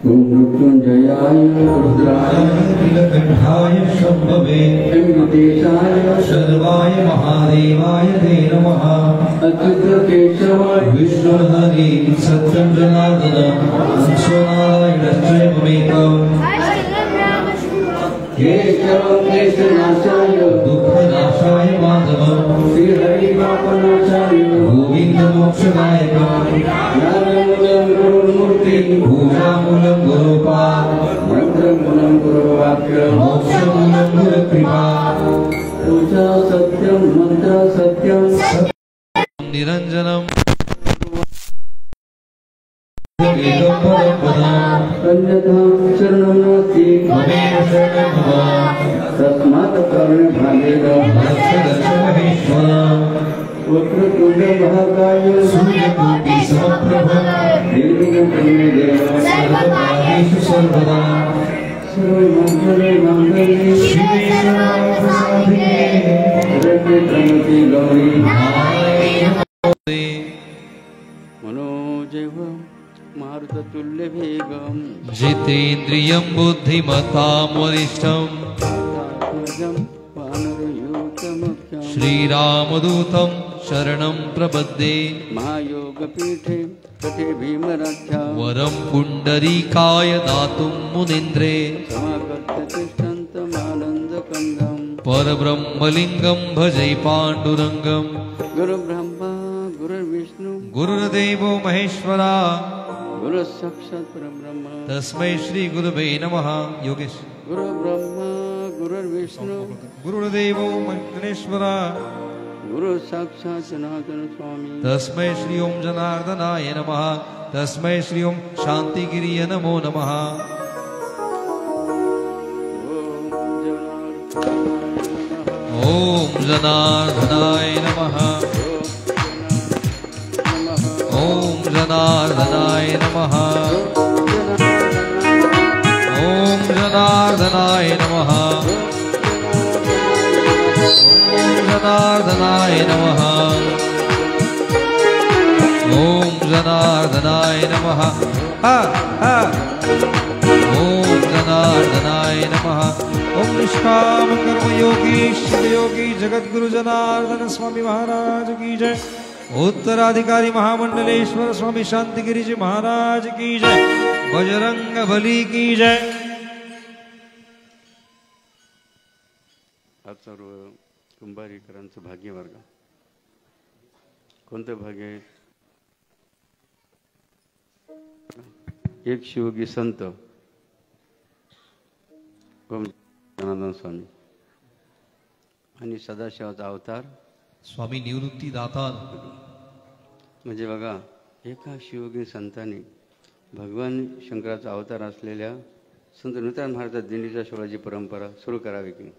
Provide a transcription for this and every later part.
ओम मृत्युंजयाय रुद्राय नीलकंठाय शंभवे वेंकटेशाय सर्वाय महादेवाय ते नमः। अच्युत केशवाय विष्णुहरि सत्यं जनार्दन सोनारायणश्चैवमेकम् केशवं केशनाशाय दुःखनाशाय माधवं श्रीहरिपापनाशाय गोविन्दमोक्षदायकम् ज्ञानमूलं गुरुर्मूर्ति पूजामूलं गुरुपाद मन्त्रमूलं गुरुवाक्य मोक्षमूलं गुरुकृपा पूजा सत्यं मंत्र सत्यं निरञ्जनम् अन्यथा शरणं नास्ति ममेव शरणं भव तस्मात् कर्णभागेन दर्शनमहेश्वर वक्रतुण्ड महाकाय सूर्यकोटि समप्रभ निर्विघ्नं देव सर्वकार्येषु सर्वदा सर्वमङ्गले मङ्गले शिवे सर्वार्थसाधिके शरण्ये त्र्यम्बके गौरी नारायणी मनोजवं मारुततुल्य वेगं जितेन्द्रियं बुद्धिमतां वरिष्ठं श्रीरामदूतं शरणं प्रपद्ये महायोगपीठे कटे भीमराख्या वरं पुण्डरीकाय दातुं मुनीन्द्रे समागत्य तिष्ठन्तमानन्दकन्दं परब्रह्मलिङ्गं भजे पाण्डुरङ्गं गुरुब्रह्मा गुरुर्विष्णु गुरुर्देवो महेश्वरा गुरु साक्षात् परब्रह्म तस्मै श्री गुरुवे नमः। योगेश गुरु ब्रह्मा गुरुर्विष्णु गुरुर्देवो महेश्वरा गुरु साक्षात् जनार्दन स्वामी तस्मै श्री ओम जनार्दनाय नमः। तस्मै श्री ओम शांतिगिरिय नमो नमः। ओम जनार्दनाय नमः। ओम जनार्दनाय नमः। ओम जनार्दनाय नमः। ओम जनार्दनाय नमः। ओम जनार्दनाय नमः। ओम जनार्दनाय नमः। ओम निष्काम कर्म योगी शिव योगी जगद्गुरु जनार्दन स्वामी महाराज की जय। उत्तराधिकारी महामंडलेश्वर स्वामी शांतिगिरी जी महाराज की जय। बजरंग बली की जय। आज सर्व कुंभारीकरांचं भाग्यवर्ग कोणतं भाग्य आहे? एक शिवगी संत जनार्दन स्वामी आणि सदाशिवाचा अवतार स्वामी निवृत्ती दातार। म्हणजे बघा, एका शिवगी संतांनी भगवान शंकराचा अवतार असलेल्या संत नूतन महाराज दिंडीच्या सोहळ्याची परंपरा सुरू करावी की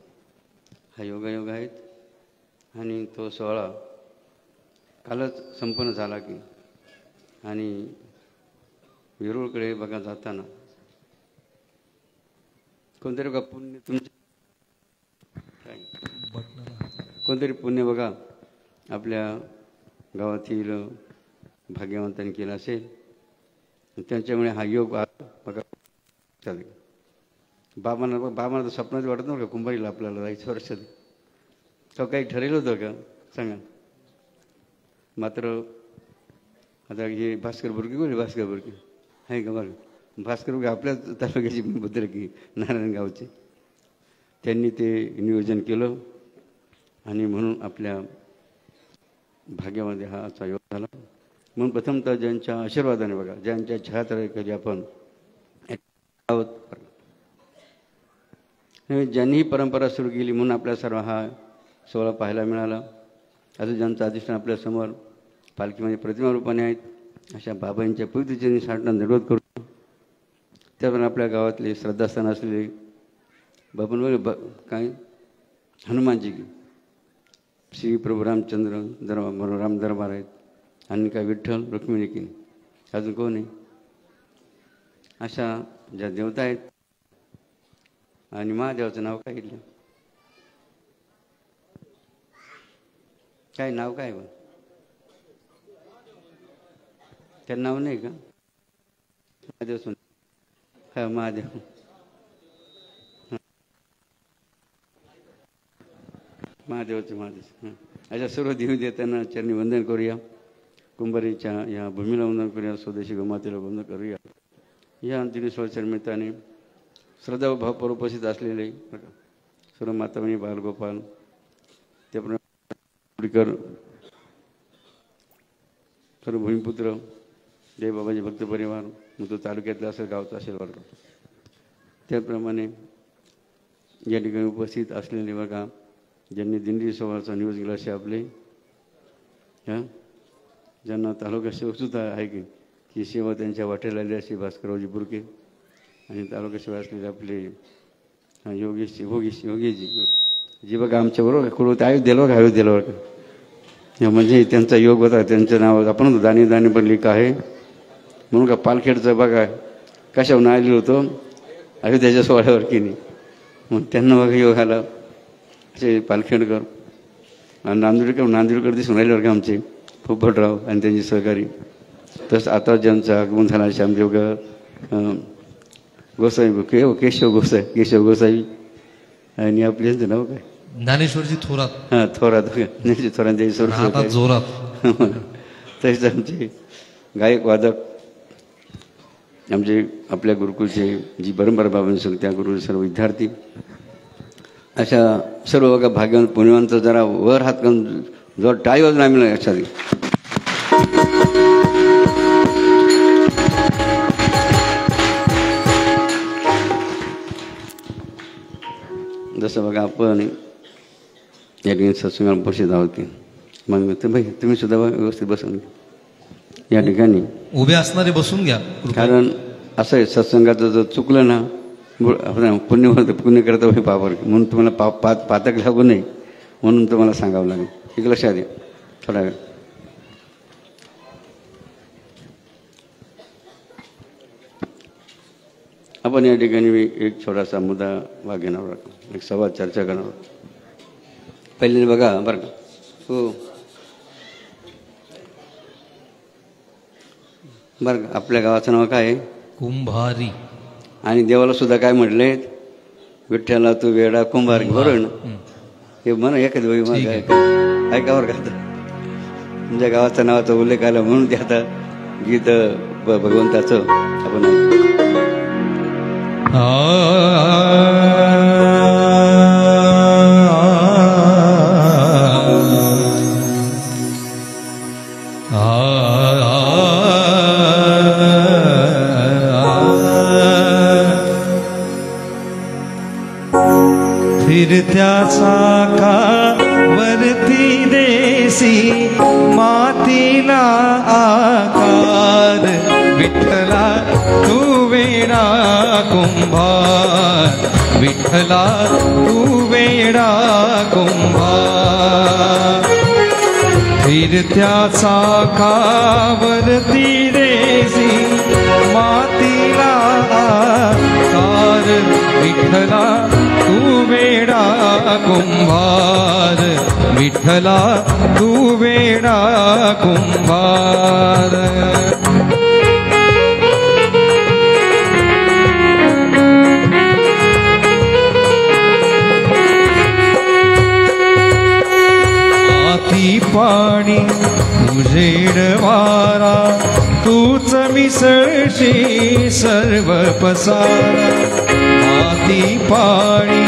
हा योगायोग आहेत. आणि तो सोहळा कालच संपन्न झाला की आणि वेरूळकडे बघा जाताना कोणतरी बघा पुण्य तुमचे कोणतरी पुण्य बघा आपल्या गावातील भाग्यवंतांनी केला असेल. त्यांच्यामुळे हा योग बघा चालेल. बाबांना स्वप्नात वाटत नव्हतं का कुंभारीला आपल्याला जायचं वर्षात तो काही ठरेल होतं का सांगा. मात्र आता हे भास्कर बुर्गे बोलले भास्कर बुर्गे आहे का बघा. भास्कर बुर्गे आपल्याच तालुक्याची बद्दल की नारायणगावचे त्यांनी ते नियोजन केलं आणि म्हणून आपल्या भाग्यामध्ये हा असा योग झाला. म्हणून प्रथमतः ज्यांच्या आशीर्वादाने बघा ज्यांच्या छायातळाखाली आपण आहोत ज्यांनी ही परंपरा सुरू केली म्हणून आपल्या सर्व हा सोहळा पाहायला मिळाला. अजून ज्यांचं अधिष्ठान आपल्यासमोर पालखीमध्ये प्रतिमा रूपाने आहेत अशा बाबांच्या पवित्रचरणी साठणं दंडवत करतो. त्याप्रमाणे आपल्या गावातले श्रद्धास्थान असलेले बाबा काय हनुमानजी की श्री प्रभू रामचंद्र दरबार राम दरबार आहेत आणि काय विठ्ठल रुक्मिणी की अजून कोण आहे अशा ज्या देवता आहेत. आणि महादेवाचं नाव काय घेतलं काय नाव काय बा त्याचं नाव नाही का महादेव सुन हा महादेव. महादेवाचे महादेव. अशा सर्व देवी देवतांना चरणी वंदन करूया. कुंभारीच्या या भूमीला वंदन करूया. स्वदेशी गोमातेला वंदन करूया. या अंतिम सोहळ्याच्या निमित्ताने श्रद्धा भावपूर्वक उपस्थित असलेले सर्व मातामणी बालगोपाल त्याप्रमाणे सर्व भूमिपुत्र जयबाबाजी भक्त परिवार मग तो तालुक्यातला असेल गावचा असेल वर्ग त्याप्रमाणे या ठिकाणी उपस्थित असलेले बघा ज्यांनी दिंडी सोहळ्याचा न्यूज केला असे आपले ज्यांना तालुका सेवकसुद्धा आहे की सेवा त्यांच्या वाटेला आली अशी भास्कररावजी बुरके आणि तालुका सेवा असलेले आपले योगेशजी जी बघा आमच्याबरोबर कुठं अयोध्येला का म्हणजे त्यांचा योग होता. त्यांचं नाव आपण दानी दानी पण लिखा आहे म्हणून का पालखेडचं बघा कशावर आलेलो होतो अयोध्याच्या सोहळ्यावर की नाही मग त्यांना बघा योग आला असे पालखेडकर आणि नांदेडकर दिसून राहिल्यावर का आमचे पोपटराव आणि त्यांचे सहकारी. तसं आता ज्यांचं आगमन झालं श्यामदेव गोसावी केशव गोसावी आणि आपले यांचं नाव काय ज्ञानेश्वरजी थोरात. हां थोरात थोरात जोरात. तसेच आमचे गायक वादक आमचे आपल्या गुरुकुलचे जी परंपरा बाबांसोबत त्या गुरु सर्व विद्यार्थी अशा सर्व बघा भाग्यवान पुण्यवानचं जरा वर हात करून जर टाळी वाजून आम्ही अशा जसं बघा आपण या ठिकाणी सत्संगाला उपस्थित आहोत की मग तुम्ही सुद्धा व्यवस्थित बसून या ठिकाणी उभे असणारे बसून घ्या. कारण असं आहे सत्संगाचं जर चुकलं ना पुण्य करता हे पापर म्हणून तुम्हाला पातक लागू नये म्हणून तुम्हाला सांगावं लागेल. एक लक्षात द्या थोडा वेळ. आपण या ठिकाणी एक छोटासा मुद्दा घेणार आहोत एक संवाद चर्चा करणार आहोत. पहिले बघा बरं का हो बरं का आपल्या गावाचं नाव काय आहे कुंभारी आणि देवाला सुद्धा काय म्हटले विठ्ठला तू वेडा कुंभारी बरोबर ना हे म्हणा एखादी वही मग ऐका बरं का तुमच्या गावाच्या नावाचा उल्लेख आला म्हणून ते आता गीत भगवंताचं आपण फिरत्याचा का वरती देसी मातीला आकार विठ्ठला तू वेडा कुंभार विठ्ठला तू वेडा कुंभार. फिरत्याचा का वरती देसी मातीला आकार विठ्ठला तू वेडा कुंभार विठ्ठला तू वेडा कुंभार. माती पाणी उजेड वारा तूच मिसळशी सर्व पसारा. माती पाणी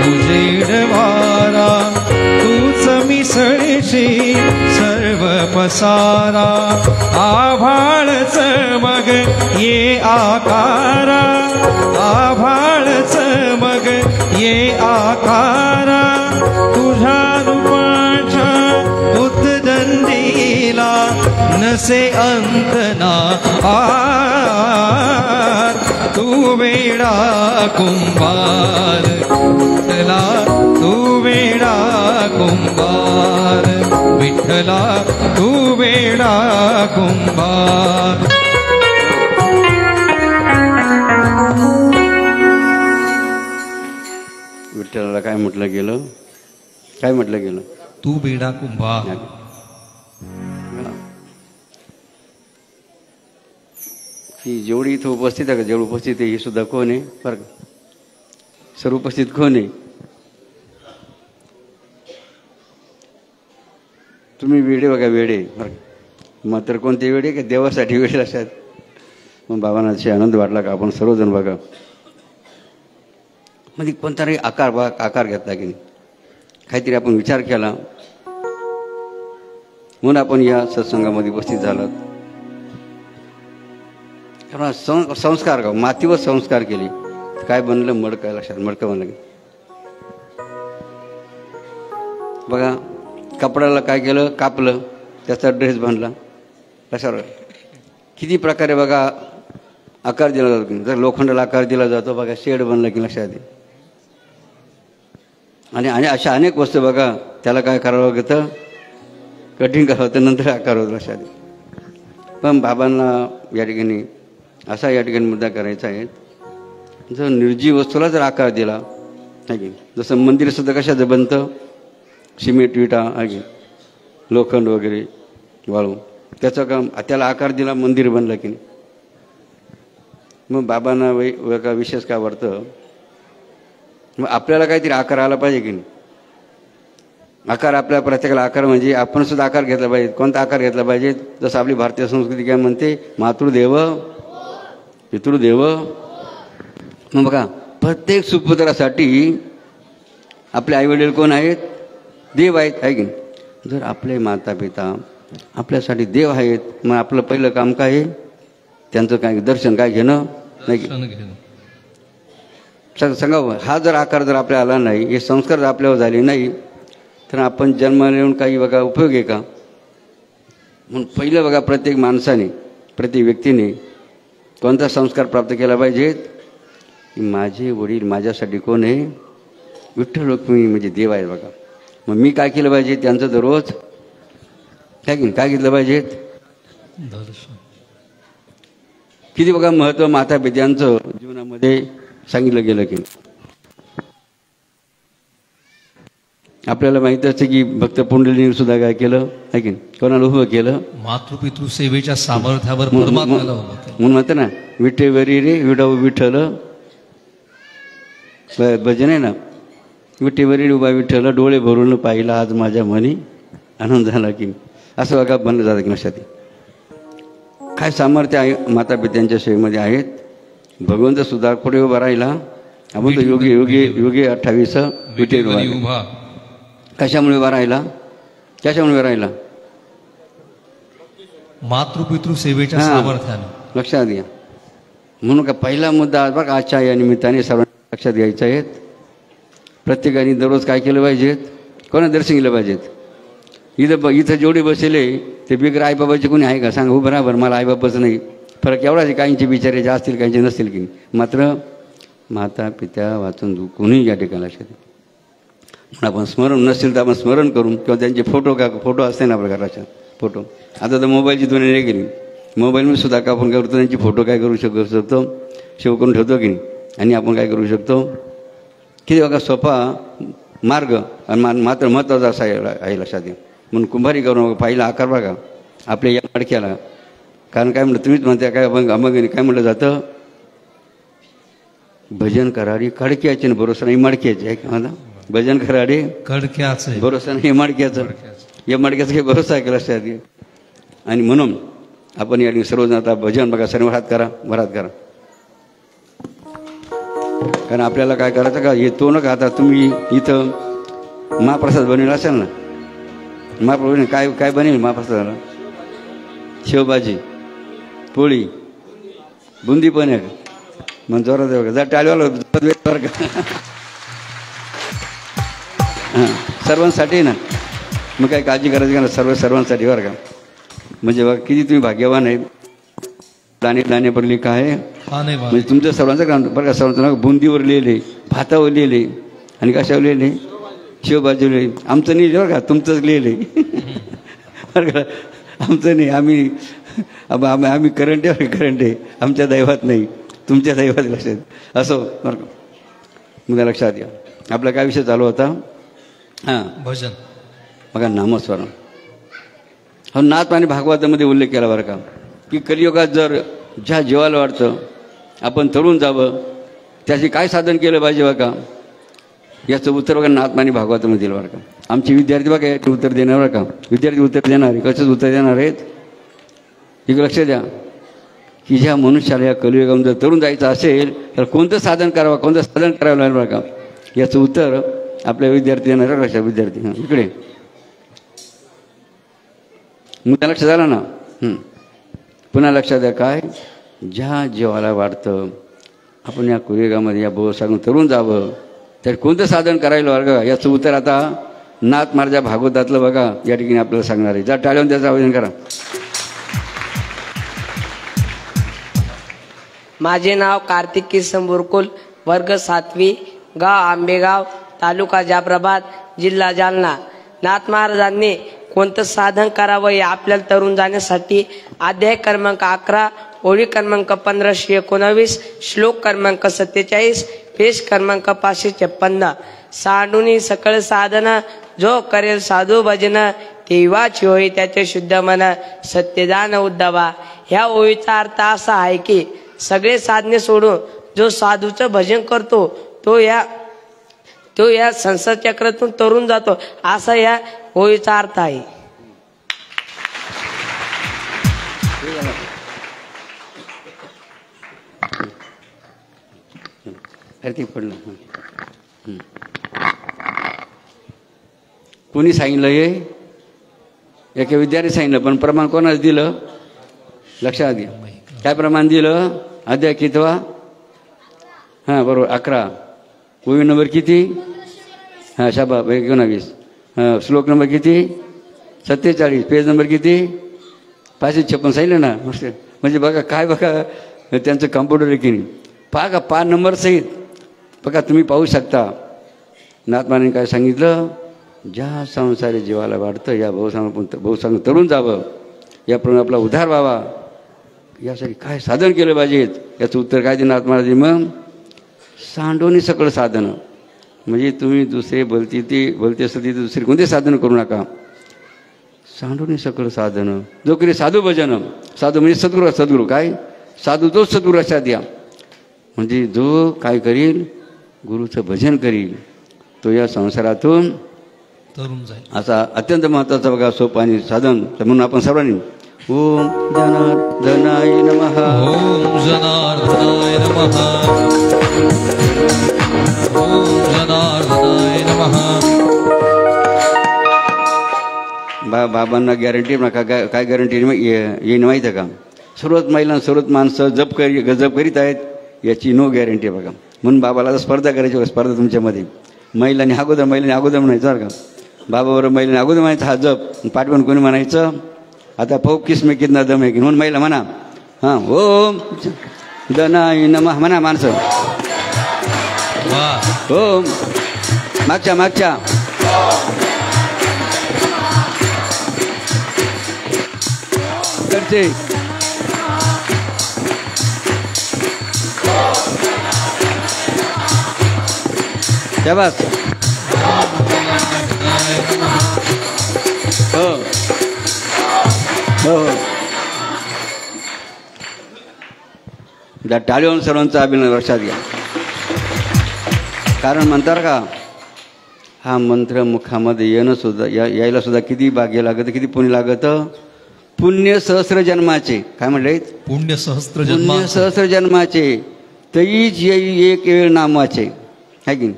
उजेड वारा तूच मिसळशी सर्व पसारा. आभाळच मग ये आकारा आभाळच मग ये आकारा. तुझ्या रूपाच्या उद्दंडीला नसे अंत ना आर. तू वेडा कुंभार विठ्ठला तू वेडा कुंभार विठ्ठला तू वेडा कुंभार. विठ्ठलाला काय म्हटलं गेलं काय म्हटलं गेलं तू वेडा कुंभार. की जेवढी इथं उपस्थित आहे का, जेवढं उपस्थित आहे हे सुद्धा कोण आहे बरं का, सर्व उपस्थित कोण आहे? तुम्ही वेडे बघा, वेडे बरं का. मात्र कोणते वेडे का देवासाठी वेडे असतात. मग बाबांना असे आनंद वाटला का आपण सर्वजण बघा म्हणजे कोणताही आकार घेतला की नाही, काहीतरी आपण विचार केला म्हणून आपण या सत्संगामध्ये उपस्थित झालात. कारण संस्कार का मातीवर संस्कार केले, काय बनलं मडकं, लक्षात मडकं बनलं. बघा कपड्याला काय केलं, कापलं, त्याचा ड्रेस बांधला. कशावर किती प्रकारे बघा आकार दिला जातो. जर लोखंडाला आकार दिला जातो बघा, शेड बनला की लक्षात येते. आणि अशा अनेक वस्तू बघा त्याला काय करावं लागतं, कटिंग करावं होतं, नंतर आकार होतो लक्षात येते. पण बाबांना या ठिकाणी असा या ठिकाणी मुद्दा करायचा आहे, जर निर्जीव वस्तूला जर आकार दिला आहे की, जसं मंदिरसुद्धा कशाचं बनतं, सिमेंट विटा आहे की, लोखंड वगैरे वाळू, त्याचं काम त्याला आकार दिला, मंदिर बनलं की नाही. मग बाबांना का विशेष काय वाटतं, मग आपल्याला काहीतरी आकार आला पाहिजे की नाही. आकार आपल्या प्रत्येकाला आकार म्हणजे आपण सुद्धा आकार घेतला पाहिजे. कोणता आकार घेतला पाहिजे, जसं आपली भारतीय संस्कृती काय म्हणते, मातृदेव पितृदेव. मग बघा प्रत्येक सुपुत्रासाठी आपले आईवडील कोण आहेत, देव आहेत आहे की. जर आपले माता पिता आपल्यासाठी देव आहेत, मग आपलं पहिलं काम काय आहे, त्यांचं काय दर्शन काय घेणं नाही की. सांगा हा जर आकार जर आपल्याला आला नाही, हे संस्कार जर आपल्यावर झाले नाही, तर आपण जन्माला येऊन काही बघा उपयोग आहे का. म्हणून पहिलं बघा प्रत्येक माणसाने प्रत्येक व्यक्तीने कोणता संस्कार प्राप्त केला पाहिजेत, की माझे वडील माझ्यासाठी कोण आहे, विठ्ठल रुक्मिणी म्हणजे देव आहे बघा. मग मी काय केलं पाहिजे, त्यांचं दररोज काय की काय घेतलं पाहिजेत, दर्शन. किती बघा महत्त्व माता पित्यांचं जीवनामध्ये सांगितलं गेलं की. आपल्याला माहिती असते की भक्त पुंडलिकाने सुद्धा काय केलं आहे की, कोणाला उभं केलं, मातृपितृ सेवेच्या सामर्थ्यावर परमात्म्याला उभं केलं. म्हणून म्हणतं ना, विठेवरी रे विडाऊ विठ्ठल, भजन आहे ना, विठेवरी उभा विठ्ठल, डोळे भरून पाहिला आज माझ्या मनी आनंद झाला की. असं बघा बनलं जातं की लक्षात. काय सामर्थ्य आहे माता पित्यांच्या सेवेमध्ये आहेत. भगवंत सुद्धा पुढे उभा राहिला. आपण तो योगी योगी योगी 28 विठेवर उभा. कशामुळे उभा राहिला, कशामुळे उभा राहिला, मातृपितृ सेवेच्या सामर्थ्याने. लक्षात घ्या. म्हणून का पहिला मुद्दा बघा आजच्या या निमित्ताने सर्वांना लक्षात घ्यायचं आहे. प्रत्येकाने दररोज काय केलं पाहिजेत, कोणा दर्शन केलं पाहिजेत. इथं जेवढे बसले ते बिगर आईबाबाचे कोणी आहे का सांगा, हो बरोबर मला आईबाबाच नाही. फरक एवढाच आहे, काहींचे बिचारे जे असतील काहींचे नसतील की. मात्र माता पित्या वाचून कोणी या ठिकाणी लक्षात. म्हणून आपण स्मरण नसतील तर आपण स्मरण करून, किंवा त्यांचे फोटो असते ना आपल्या घराच्या फोटो. आता तर मोबाईलची दुनिया नाही गेली, मोबाईलमध्ये सुद्धा का आपण काय करतो, त्यांचे फोटो काय करू शकतो, सेव्ह करून ठेवतो की नाही. आणि आपण काय करू शकतो, किती बघा सोपा मार्ग आणि मात्र महत्त्वाचा असा आहे लक्षात घ्या. म्हणून कुंभारी करून पाहिला आकार बघा आपल्या या मडक्याला. कारण काय म्हणलं, तुम्हीच म्हणता काय अमग काय म्हटलं जातं, भजन करारी खडक्याचे ना भरोसा नाही मडक्याचे आहे का. भजन करारी कडक्याचं भरोसा नाही मडक्याचं, या मडक्याचा काही भरोसा आहे का लक्षात घ्या. आणि म्हणून आपण या सर्वजण आता भजन बघा, सर्व हात करा, भरात करा. कारण आपल्याला काय करायचं का, हे तो नका. आता तुम्ही इथं महाप्रसाद बनवेल असेल ना, महाप्रभू काय काय बनेल महाप्रसादाला, शेवभाजी पोळी बुंदी पण आहे का. मग जोरात बघा जा टाळीवाला बरं का. हां सर्वांसाठी ना, मग काय काळजी करायची का ना, सर्वांसाठी बरं का. म्हणजे बघा किती तुम्ही भाग्यवान आहे. दाणे दाणे पर लिखा आहे, म्हणजे तुमचं सर्वांचं काम बरं का. सर्वांचं बुंदीवर लिहिले, भातावर लिहिले, आणि कशावर लिहिले, शेवभाजीवर लिहिले. आमचं नाही बरं का, तुमचंच लिहिले बरं का. आमचं नाही, आम्ही करंट आहे, आमच्या दैवात नाही, तुमच्या दैवात लक्षात असो बरं का. मग लक्षात घ्या. आपला काय विषय चालू होता, हां भजन बघा नामस्मरण. हो नाथ आणि भागवतामध्ये उल्लेख केला बरं का, की कलियुगात जर ज्या जीवाला वाटतं आपण तरुण जावं, त्याचे काय साधन केलं पाहिजे बघा, याचं उत्तर बघा नाथमानी भागवतामध्ये दिलं बरं का. आमचे विद्यार्थी बघा याचे उत्तर देणार बरं का. विद्यार्थी उत्तर देणार आहे, कसंच उत्तर देणार आहेत, एक लक्ष द्या की ज्या मनुष्याला या कलियुगामध्ये जर तरुण जायचं असेल तर कोणतं साधन करावं, कोणतं साधन करावं लागेल बरं का. याचं उत्तर आपल्या विद्यार्थी देणार आहे. लक्षात विद्यार्थी, हां इकडे मुद्दा लक्षात आला ना. पुन्हा लक्षात द्या, काय ज्या जीवाला वाटतं आपण या कलियुगामध्ये या भवसागरून तरुण जावं तर कोणतं साधन करायला बघा, याचं उत्तर आता नाथ महाराजा भागवतातलं बघा या ठिकाणी आपल्याला सांगणार आहे. जा टाळ्यावर त्याचं आयोजन करा. माझे नाव कार्तिक किसन बुरकुल, वर्ग 7वी, गाव आंबेगाव, तालुका जाफराबाद, जिल्हा जालना. नाथ महाराजांनी कोणतं साधन करावं हे आपल्याला तरुण जाण्यासाठी अध्याय क्रमांक 11, ओळी क्रमांक 1519, श्लोक क्रमांक 47, पेज क्रमांक 556. सांडुनी सकळ साधन, जो करेल साधू भजन, तेव्हाची होई त्याचे शुद्ध मन, सत्यदान उद्धवा. ह्या ओळीचा अर्थ असा आहे की सगळे साधने सोडून जो साधूचं भजन करतो तो या संसार चक्रातून तरुण जातो, असा या ओळीचा अर्थ आहे. कोणी सांगितलं हे? एका विद्यार्थी सांगितलं, पण प्रमाण कोणाच दिलं? लक्षात घ्या. काय प्रमाण दिलं? अध्याय कितवा? हां बरोबर 11. ओळी नंबर किती? हां शाबा 19. श्लोक नंबर किती? 47. पेज नंबर किती? 556 सांगितलं ना. मस्त. म्हणजे बघा काय बघा त्यांचं कॉम्प्युटर आहे की नाही, पहा का नंबर सहित बघा तुम्ही पाहू शकता. नाथमाने काय सांगितलं? ज्या संसारी जीवाला वाटतं या भाऊसांग तरुण जावं, याप्रमाणे आपला उद्धार व्हावा, यासाठी काय साधन केलं पाहिजेत, याचं उत्तर काय देणार महाराज? मग सांडोनी सकळ साधनं. म्हणजे तुम्ही दुसरे बोलते असते दुसरे कोणते साधन करू नका. सांडोनी सकळ साधनं, जो करी साधू भजन. साधू म्हणजे सद्गुरू काय? साधू तोच सद्गुरू लक्षात द्या. म्हणजे जो काय करील, गुरुचं भजन करील, तो या संसारातून तरुण जाईल. असा अत्यंत महत्त्वाचा बघा सोपं आणि साधन. म्हणून आपण सर्वांनी ओम जनार्दनाय नमः, ओम जनार्दनाय नमः, ओम जनार्दनाय नमः. बाबांना गॅरंटी नका. काय गॅरंटी येईन माहीत आहे का? सर्वच महिला सर्वच माणसं जप करीत आहेत, याची नो गॅरंटी बघा. म्हणून बाबाला स्पर्धा करायची. स्पर्धा तुमच्यामध्ये महिलांनी अगोदर म्हणायचं बरं का. बाबाबरोबर महिलांनी अगोदर म्हणायचं हा जप, पाठवून कोणी म्हणायचं आता पाहू किसमे कितना दम आहे की. म्हणून महिला म्हणा हां ओम दनाय नमः म्हणा माणसं. ओम मागच्या करते. शाबास. हो हो त्या टाळीवर सर्वांचा अभिनंदन लक्षात घ्या. कारण म्हणतात का हा मंत्र मुखामध्ये येणं सुद्धा यायला सुद्धा किती भाग्य लागतं, किती पुण्य लागतं? पुण्य सहस्र जन्माचे. काय म्हणले? पुण्य सहस्र जन्माचे तईच येई एक वेळ नामाचे. आहे की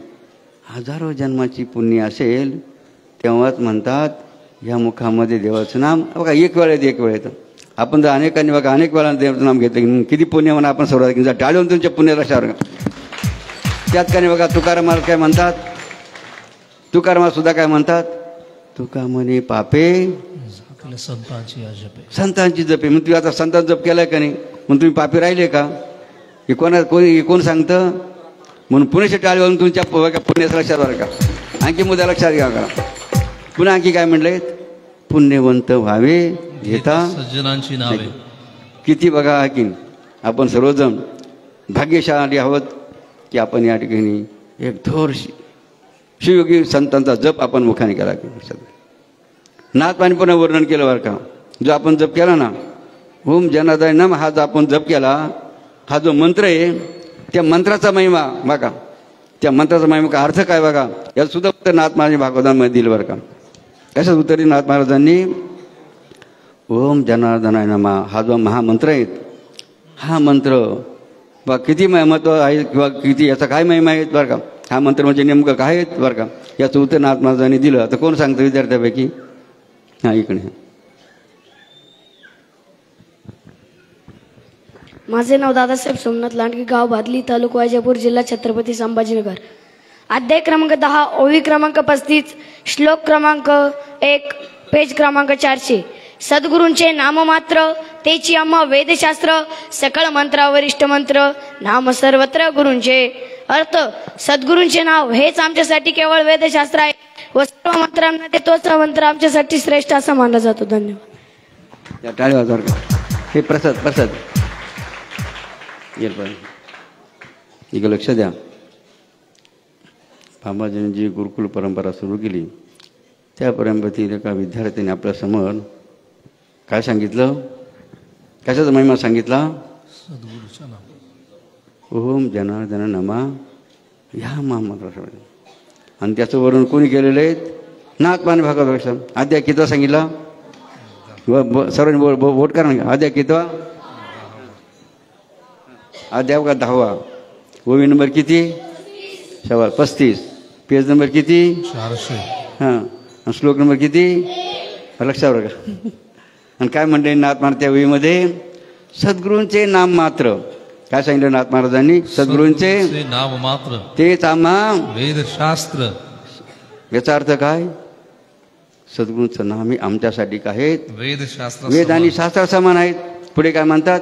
हजारो जन्माची पुण्य असेल तेव्हाच म्हणतात ह्या मुखामध्ये देवाचं नाम बघा एक वेळ येतं. आपण जर अनेकांनी बघा अनेक वेळा देवाचं नाम घेतलं किती पुण्य म्हणा. आपण सर्वात टाळून तुमच्या पुण्याला शार. त्यात काही बघा तुकाराम काय म्हणतात? तुकाराम सुद्धा काय म्हणतात? तुका म्हणे पापे संतांची जपे. मग तुम्ही आता संतांचा जप केलाय का नाही? मग तुम्ही पापी राहिले का? हे कोण सांगतं? म्हणून पुण्याच्या टाळीवरून तुमच्या पुण्याचं लक्षात बरं का. आणखी मुद्दा लक्षात घ्या का. पुन्हा आणखी काय म्हणले? पुण्यवंत व्हावे घेता सज्जनांची नावे. किती बघा की आपण सर्वजण भाग्यशाली आहोत की आपण या ठिकाणी एक थोर शिवयोगी संतांचा जप आपण मुखाने केला की. नाथपाणी पुन्हा वर्णन केलं बरं का. जो आपण जप केला ना ओम जनार्दनाय नमः हा जो आपण जप केला, हा जो मंत्र आहे त्या मंत्राचा महिमा बघा, त्या मंत्राचा महिमा का अर्थ काय बघा, यात सुद्धा उत्तर नाथ महाराज भागवतांमध्ये दिलं बरं का. कशाच उत्तर नाथ महाराजांनी, ओम जनार्दनाय नमः हा जो महामंत्र आहे, हा मंत्र बा किती महत्व आहे किंवा किती याचा काय महिमा आहे बरं का. हा मंत्र म्हणजे नेमकं काय आहेत बरं का, याचं उत्तर नाथ महाराजांनी दिलं. आता कोण सांगतं विद्यार्थ्यापैकी? हां इकडे. माझे नाव दादासाहेब सोमनाथ लांडगे, गाव भादली, तालुका वैजापूर, जिल्हा छत्रपती संभाजीनगर. अध्याय क्रमांक 10, ओवी क्रमांक 35, श्लोक क्रमांक 1, पेज क्रमांक 400. सद्गुरूंचे नाममात्र तेची आम्हा वेदशास्त्र, सकळ मंत्रावरिष्ठ मंत्र, नाम सर्वत्र गुरूंचे. अर्थ, सद्गुरूंचे नाव हेच आमच्यासाठी केवळ वेदशास्त्र आहे व सर्व मंत्रांना ते तोच मंत्र आमच्यासाठी श्रेष्ठ असा मानला जातो. धन्यवाद. टाळी वाजवा का. हे प्रसाद इकडे लक्ष द्या. बाबाजींनी जी गुरुकुल परंपरा सुरू केली त्या परंपरेतील एका विद्यार्थ्याने आपल्यासमोर काय सांगितलं, कशाचा महिमा सांगितला? सद्गुरूचं नाम. ओम जनार्दनाय नमः ह्या महामंत्रासाठी. आणि त्याचं वर्णन कोणी केलेलं आहे? नाथ महाराज भागवत. अध्याय कितवा सांगितला? सर्वांनी बोट करा ना. अध्याय कितवा? अध्याय का 10वा. ओवी नंबर किती? 35. पेज नंबर किती? 400. हां. श्लोक नंबर किती? लक्षावर का. आणि काय म्हणते नाथ महाराज त्या वेळीमध्ये? सद्गुरूंचे नाम मात्र. काय सांगितलं नाथ महाराजांनी? सद्गुरूंचे नाम मात्र तेच आम्हा वेदशास्त्र. याचा अर्थ काय? सद्गुरूंचं नाम हे आमच्यासाठी काय आहेत? वेदशास्त्र. वेद आणि शास्त्र समान आहेत. पुढे काय म्हणतात?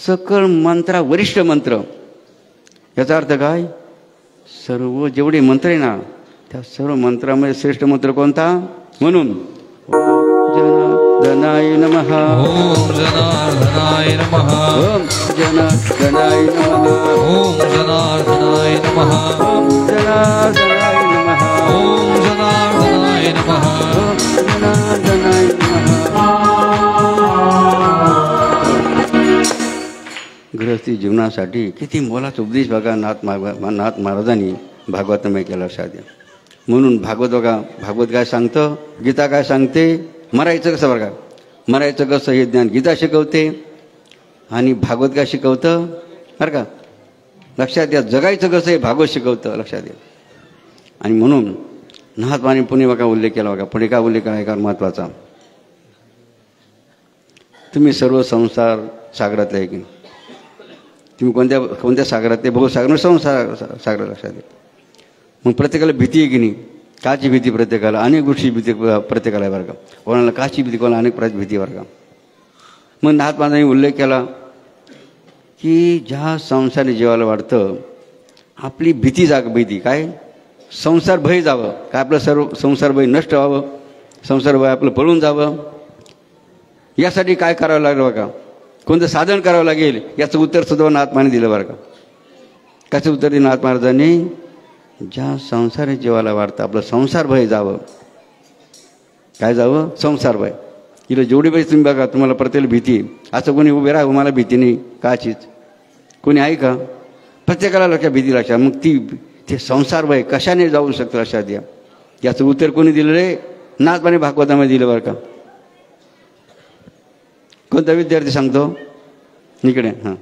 सकळ मंत्रा वरिष्ठ मंत्र. याचा अर्थ काय? सर्व जेवढे मंत्र आहे ना त्या सर्व मंत्रामध्ये श्रेष्ठ मंत्र कोणता? म्हणून जनार्दनाय नमः. ओम जनार्दनाय नमः. ओम जनार्दनाय नमः. ओम जनार्दनाय नमः. ओम जनार्दनाय नमः. ओम जनार्दनाय नमः. ओम जनार्दनाय नमः. गृहस्थी जीवनासाठी किती मोलाचा उपदेश बघा नाथ महाराजांनी भागवतमय केला साध्या. म्हणून भागवत बघा, भागवत काय सांगतं, गीता काय सांगते, मरायचं कसं बघा, मरायचं कसं हे ज्ञान गीता शिकवते आणि भागवत काय शिकवतं बरं का. लक्षात द्या. जगायचं कसं हे भागवत शिकवतं. लक्षात द्या. आणि म्हणून नाथ पुणे बघा उल्लेख केला बघा. पुढे काय उल्लेख आहे का महत्त्वाचा? तुम्ही सर्व संसार सागरातले आहे की नाही? तुम्ही कोणत्या सागरात? ते भवसागर संसार सागर. लक्षात द्या. मग प्रत्येकाला भीती आहे की नाही? काची भीती प्रत्येकाला, अनेक गोष्टी भीती प्रत्येकाला आहे बरं का. कोणाला काची भीती, कोणाला अनेक प्रकारची भीती बरं का. मग नाथ महाराजांनी उल्लेख केला की ज्या संसारी जीवाला वाटतं आपली भीती भीती काय? संसार भय जावं काय, आपलं सर्व संसार भय नष्ट व्हावं, संसार भय आपलं पळून जावं, यासाठी काय करावं लागलं बघा, कोणतं साधन करावं लागेल याचं उत्तर सुद्धा नाथ महाराजांनी दिलं बरं का. कसं उत्तर दिलं नाथ महाराजांनी? ज्या संसारी जीवाला वाटतं आपलं संसार भय जावं. काय जावं? संसार भय. तिला जेवढी पाहिजे तुम्ही बघा, तुम्हाला प्रत्येक भीती, असं कोणी उभे राहा मला भीती नाही काचीच, कोणी आहे का? प्रत्येकाला लक्षात भीती लक्षात. मग ते संसार भय कशाने जाऊ शकतं लक्षात द्या. याचं उत्तर कोणी दिलं रे? नाथपाणी भागवतामध्ये दिलं बरं का. कोणता विद्यार्थी सांगतो इकडे? हां.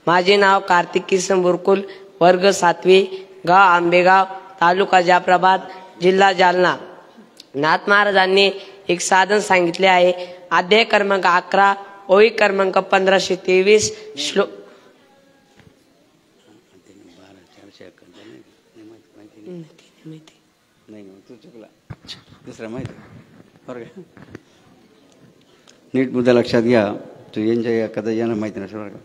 माझे नाव कार्तिक किसन बुरकुल, वर्ग 7वी, गाव आंबेगाव, तालुका जाफराबाद, जिल्हा जालना. नाथ महाराजांनी एक साधन सांगितले आहे. अध्याय क्रमांक 11, ओवी क्रमांक 1523, श्लोक दुसरा माहिती बरं का. नीट मुद्दा लक्षात घ्या. तो यांच्या कदा यांना माहिती नसेल बरं का.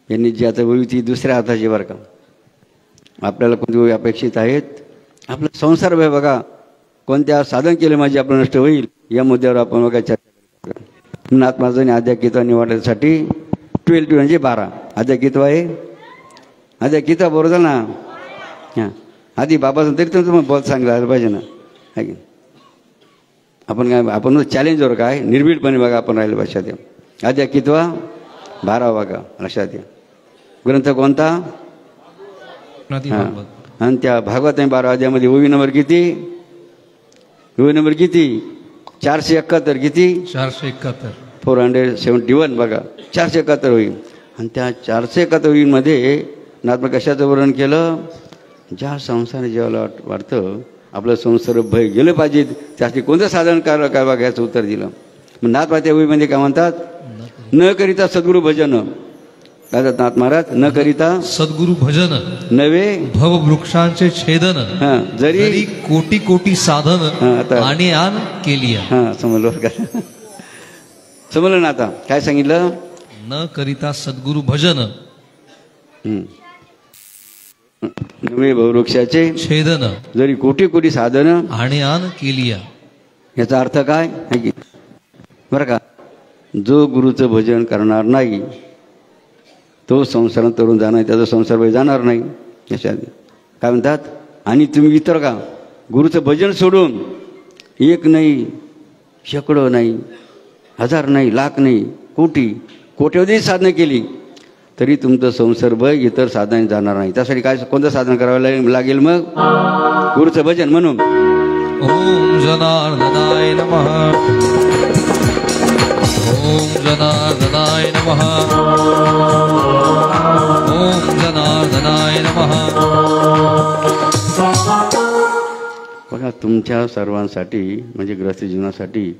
यांनी जी आता वही ती दुसऱ्या हाताची बरं का. आपल्याला कोणती वही अपेक्षित आहेत? आपला संसार भय बघा, कोणत्या साधन केले माझे आपलं नष्ट होईल या मुद्द्यावर आपण बघा चर्चा. नाथ महाराजांनी अध्याय गीता निवडण्यासाठी 12 म्हणजे 12. आद्या कितवा आहे? आद्या कितवा बरोबर ना? हां आधी बाबाचं तरी तुम्ही बोल सांगितलं पाहिजे ना. आहे की आपण काय आपण चॅलेंजवर काय निर्भीडपणे बघा आपण राहिलं लक्षात द्या. आद्या कितवा? 12 बघा लक्षात द्या. ग्रंथ कोणता? आणि त्या भागवत 12 अध्यायामध्ये ओवी नंबर किती? ओवी नंबर किती? 471 किती? 471 471 बघा 471 होईल. आणि त्या 471 होईमध्ये नात्मा कशाचं वर्णन केलं? ज्या संसाराने जेव्हा वाटतं आपलं संसार भय गेलं पाहिजे त्यासाठी कोणतं साधन करावं काय बघा याचं उत्तर दिलं. मग नाथ त्या ओळीमध्ये काय म्हणतात? न करिता सद्गुरु भजन. काय नाथ महाराज? न करिता सद्गुरु भजन नवे भव वृक्षांचे छेदन जरी कोटी कोटी साधन आणि आन केली. हां समजलं का? समजलं ना आता काय सांगितलं? न करिता सद्गुरु भजन नवे भववृक्षाचे छेदन जरी कोटी कोटी साधन आणि आन केली. याचा अर्थ काय आहे की बरं का? जो गुरुचं भजन करणार नाही तो संसारात तरुण जाणार, त्याचा संसार भय जाणार नाही. याच्यात काय म्हणतात? आणि तुम्ही इतर का गुरुचं भजन सोडून एक नाही, शेकडो नाही, हजार नाही, लाख नाही, कोट्यवधी साधनं केली तरी तुमचं संसार भय इतर साधनाने जाणार नाही. त्यासाठी काय कोणतं साधन करावं लागेल? मग गुरुचं भजन. म्हणून ओम जनार्दनाय नमः. ओम जनार्दनाय नमः. ओम जनार्दनाय नमः. बघा तुमच्या सर्वांसाठी म्हणजे गृहस्थ जीवनासाठी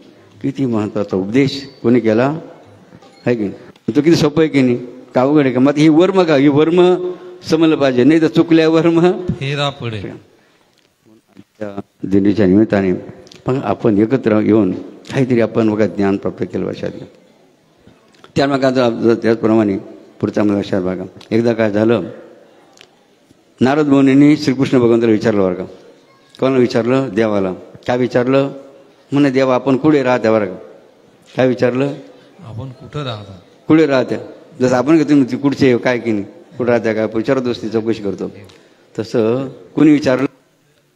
किती महत्त्वाचा उपदेश कोणी केला आहे की? तो किती सोपं आहे की नाही? का अवघड आहे का? मग ही वर्म का? ही वर्म समजलं पाहिजे, नाही तर चुकल्या वर्म फेरा पडे. दिंडीच्या निमित्ताने पण आपण एकत्र येऊन काहीतरी आपण बघा ज्ञान प्राप्त केलं लक्षात. त्या मग त्याचप्रमाणे पुढचा मला लक्षात बघा. एकदा काय झालं, नारद मुनींनी श्रीकृष्ण भगवंताला विचारलं बरं का. कोणाला विचारलं? देवाला. काय विचारलं? म्हणे देवा आपण कुठे राहत्या बरं का. काय विचारलं? आपण कुठं राहता? कुठे राहत्या. जसं आपण तुम्ही कुठचे काय की नाही कुठं राहत्या काय विचारत असते, चौकशी करतो. तसं कुणी विचारलं?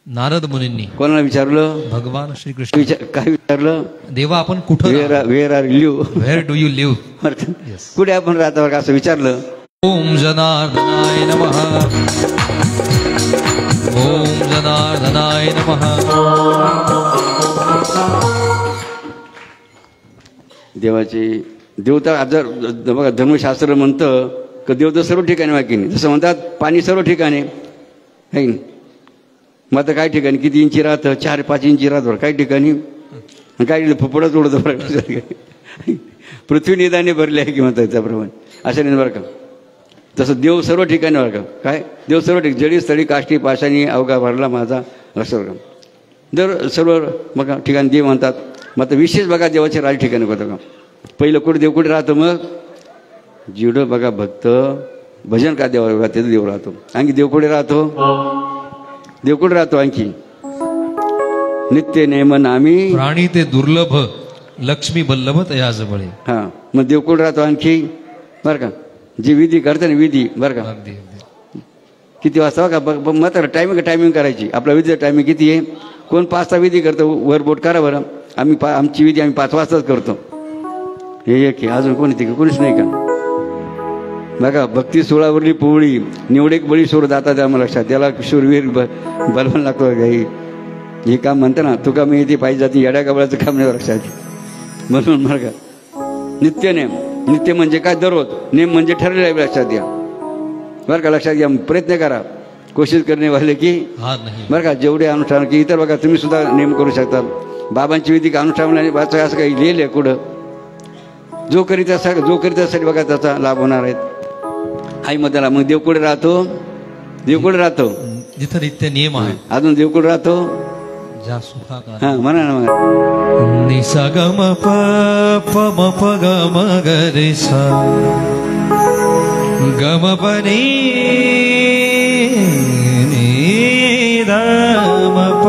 नारद मुनींनी. कोणाला विचारलं? भगवान श्रीकृष्ण. काय विचारलं? देवा आपण कुठं? Where are live. Where do you live? कुठे आपण राहता बरं असं विचारलं. ओम जनार्दनाय नमः. ओम जनार्दनाय नमः. देवाची देवता जर बघा धर्मशास्त्र म्हणतं की देव तर सर्व ठिकाणी वाकी नाही. जसं म्हणतात पाणी सर्व ठिकाणी आहे. मग आता काही ठिकाणी किती इंची राहतं? 4-5 इंची राहतं काही ठिकाणी. काही फुफडच उडतं. पृथ्वी निदाने भरली आहे की म्हणतात त्याप्रमाणे असं नाही बरं का. तसं देव सर्व ठिकाणी बरं का. काय देव सर्व ठिकाणी जडी स्थळी काष्टी पाशानी अवघा भरला माझा लक्ष बरं का. दर सर्व बघा ठिकाणी देव म्हणतात. मग आता विशेष बघा देवाचे राज ठिकाणी होतं का. पहिलं कुठे देव कुठे राहतो? मग जिवडं बघा भक्त भजन का देवा बघा तिथं देव राहतो. आणखी देव कुठे राहतो? देव कुठे राहतो? आणखी नित्य नेमन आम्ही प्राणी ते दुर्लभ लक्ष्मी बल्लभ तया जवळे. हां मग देव कुठे राहतो? आणखी बरं का जी विधी करते ना विधी बरं का किती वाजता बघा मात्र टायमिंग करायची. आपला विधीचा टायमिंग किती आहे? कोण 5चा विधी करतो वर बोट करा बरं. आमची विधी आम्ही 5 वाजताच करतो. हे एक अजून कोणी ते कोणीच नाही का. बघा भक्ती सोळावरली पोवळी निवडेक बळी सोर जाता त्या मला लक्षात. त्याला शूरवीर बलवण लागतो. हे काम म्हणतं ना तुका मी येते पाहिजे जाते येड्या गबळाचं काम नाही लक्षात. म्हणून बरं का नित्य नेम. नित्य म्हणजे काय? दररोज. नेम म्हणजे ठरलेलं आहे लक्षात घ्या बरं का. लक्षात घ्या. प्रयत्न करा. कोशिश करणे वाले की बरं का जेवढे अनुष्ठान की इतर बघा तुम्ही सुद्धा नेम करू शकता. बाबांची विधी अनुष्ठान असं काही लिहिलं आहे कुठं. जो करीत असेल बघा त्याचा लाभ होणार आहेत. आई मताला मग देव कुठे राहतो? देव कुठे राहतो? जिथं नित्य नियम आहे. अजून देव कुठे राहतो? ज्या सुखात. हा म्हणा ना मग. निसा ग म प म प ग म ग रे सा ग म प नी द म प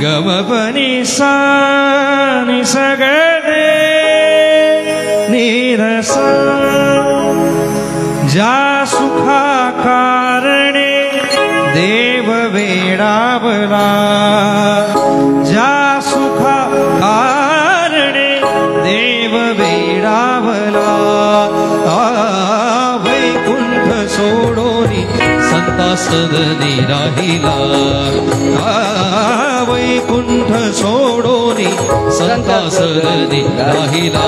ग म प नी सा नि सा ग रे नी रस ज्या सुखा कारणे देव वेडावला ज्या सुखा कारणे देव वेडावला वैकुंठ सोडोनी संता सदनी राहिला वैकुंठ सोडोनी संता सदनी राहिला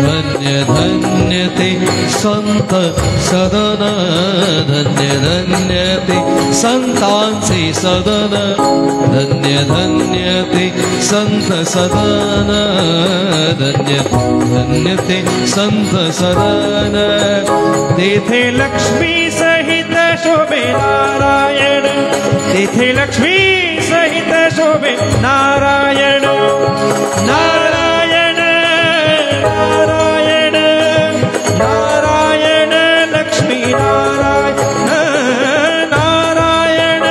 धन्य धन्य ते संत सदन धन्य धन्य ते संतांचे सदन धन्य धन्य ते संत सदन धन्य धन्य ते संत सदन तेथे लक्ष्मी सहित शोभे नारायण तेथे लक्ष्मी सहित शोभे नारायण नारायण नारायण नारायण लक्ष्मी नारायण नारायण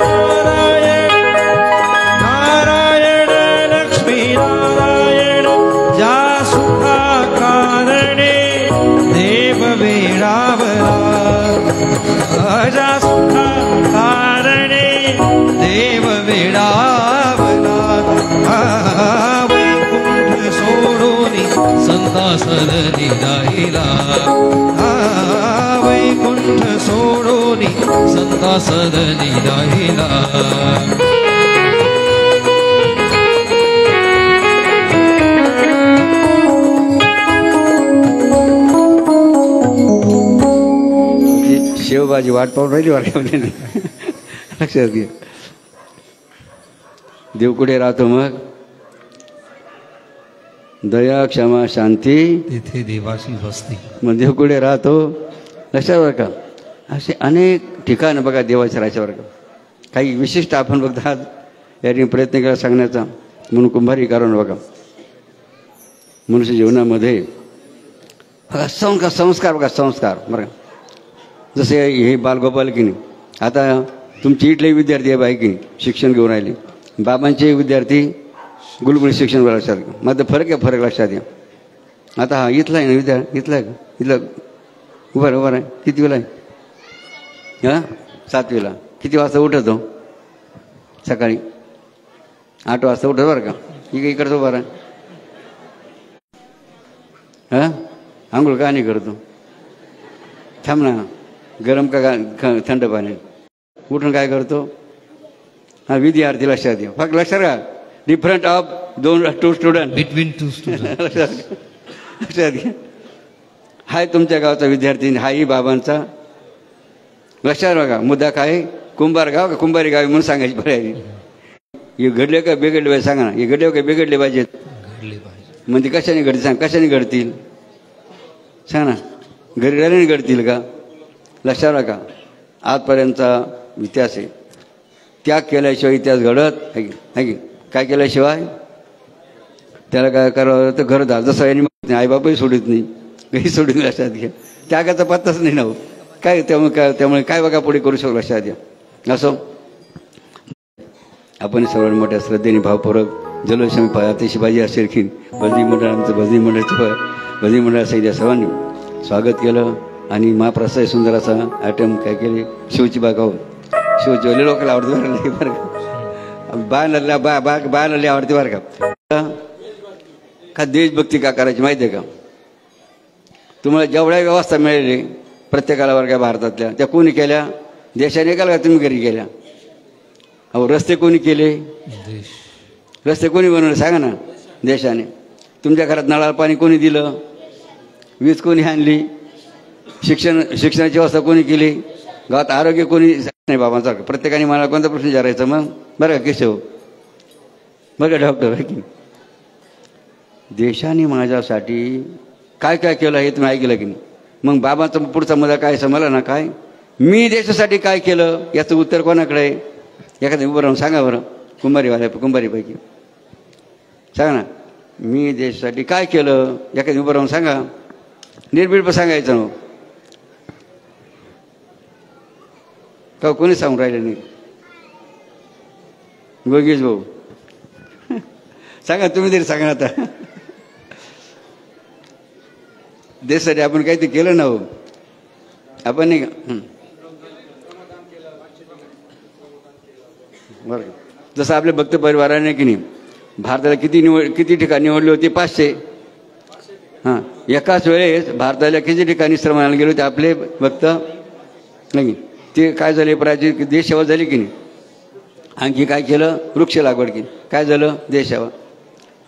नारायण नारायण लक्ष्मी नारायण ज्या सुखा कारणे देव वेडावला ज्या सुखा कारणे देव वेडावला सोडोनी संता सदनी राहिला वैकुंठ सोडोनी संता सदनी राहिला शेवभाजी वाट पाहून राहिली वाटमध्ये लक्षात घे देव कुठे राहतो मग दया क्षमा शांती तिथे देवाची वस्ती मग देव कुठे राहतो लक्षात बरं का असे अनेक ठिकाणं बघा देवाच्या राहायच्या बरं का काही विशिष्ट आपण बघतात याने प्रयत्न केला सांगण्याचा म्हणून कुंभारी कारण बघा मनुष्य जीवनामध्ये बघा संस्कार बघा संस्कार बरं का जसे हे बालगोपाल की नाही आता तुमची इथले विद्यार्थी आहे बाई की नाही शिक्षण घेऊन राहिले बाबांचे विद्यार्थी गुलगुली शिक्षण लक्षात घ्या माझं फरक लक्षात घ्या आता हा इथला आहे ना विद्यार्थी इथला आहे का इथला उभा आहे किती वेळा आहे हां 7वीला किती वाजता उठतो सकाळी 8 वाजता उठत बरं का इकडचं उभा आहे हां आंघोळ का नाही करतो थांब ना गरम का थंड पाणी उठून काय करतो हा विद्यार्थी लक्षात घ्या फक्त लक्षात घ्या different of two student between two student लक्षात घ्या हाय तुमच्या गावचा विद्यार्थी हाही बाबांचा लक्षात बघा मुद्दा काय कुंभार गाव का कुंभारी गावी म्हणून सांगायची पर्याय हे घडले का बिघडले पाहिजे सांगा ना हे घडले का बिघडले पाहिजेत म्हणजे कशाने घडतील सांग कशाने घडतील सांग ना घरी राहिल्याने घडतील का लक्षात बघा आजपर्यंतचा इतिहास आहे त्याग केल्याशिवाय इतिहास घडत आहे की काय केल्याशिवाय त्याला काय करावं तर घरदार जसं यांनी आईबापही सोडित नाही काही सोडून लक्षात घ्या त्यागाचा पत्ताच नाही ना हो काय त्यामुळे काय बघा पुढे करू शकतो लक्षात घ्या असो आपण सर्वांनी मोठ्या श्रद्धेने भावपूर्वक जलोशमी अतिशय बाजी असेल की भजनी मंडळ आमचं भजनी मंडळाचं भजनी मंडळाचं या सर्वांनी स्वागत केलं आणि महाप्रसाद सुंदर असा आयटम काय केले शिवची बागाव शिवची वले लोकांना आवडते बरं का बायला आवडते बरं का देशभक्ती का करायची माहिती आहे का तुम्हाला जेवढ्या व्यवस्था मिळाली प्रत्येकाला बरं का भारतातल्या त्या कोणी केल्या देशाने केल्या का तुम्ही घरी केल्या अहो रस्ते कोणी केले रस्ते कोणी बनवले सांगा ना देशाने तुमच्या घरात नळाला पाणी कोणी दिलं वीज कोणी आणली शिक्षणाची व्यवस्था कोणी केली गावात आरोग्य कोणी नाही बाबांसारखं प्रत्येकाने मला कोणता प्रश्न विचारायचा मग बरं का केशव बरं का डॉक्टर आहे की देशाने माझ्यासाठी काय काय केलं हे तुम्ही ऐकलं की नाही मग बाबांचा पुढचा मुद्दा काय समजला ना काय मी देशासाठी काय केलं याचं उत्तर कोणाकडे आहे एखादं उभं राहून सांगा बरं कुंभारीपैकी सांगा ना मी देशासाठी काय केलं एखादं उभं राहून सांगा निर्भीड सांगायचं ना का कोणी सांगून राहिलं नाही. गोगेश भाऊ सांगा, तुम्ही तरी सांगा आता. देशासाठी आपण काहीतरी केलं ना हो आपण नाही का. बरं, जसं आपल्या भक्त परिवाराने की नाही भारताला किती ठिकाणी निवडले होते? 500. हां, एकाच वेळेस भारताला किती ठिकाणी श्रमणाला गेले होते आपले भक्त? नाही, ते काय झाले? प्राचीन देश सेवा झाली की नाही. आणखी काय केलं? वृक्ष लागवड केली. काय झालं? देश सेवा.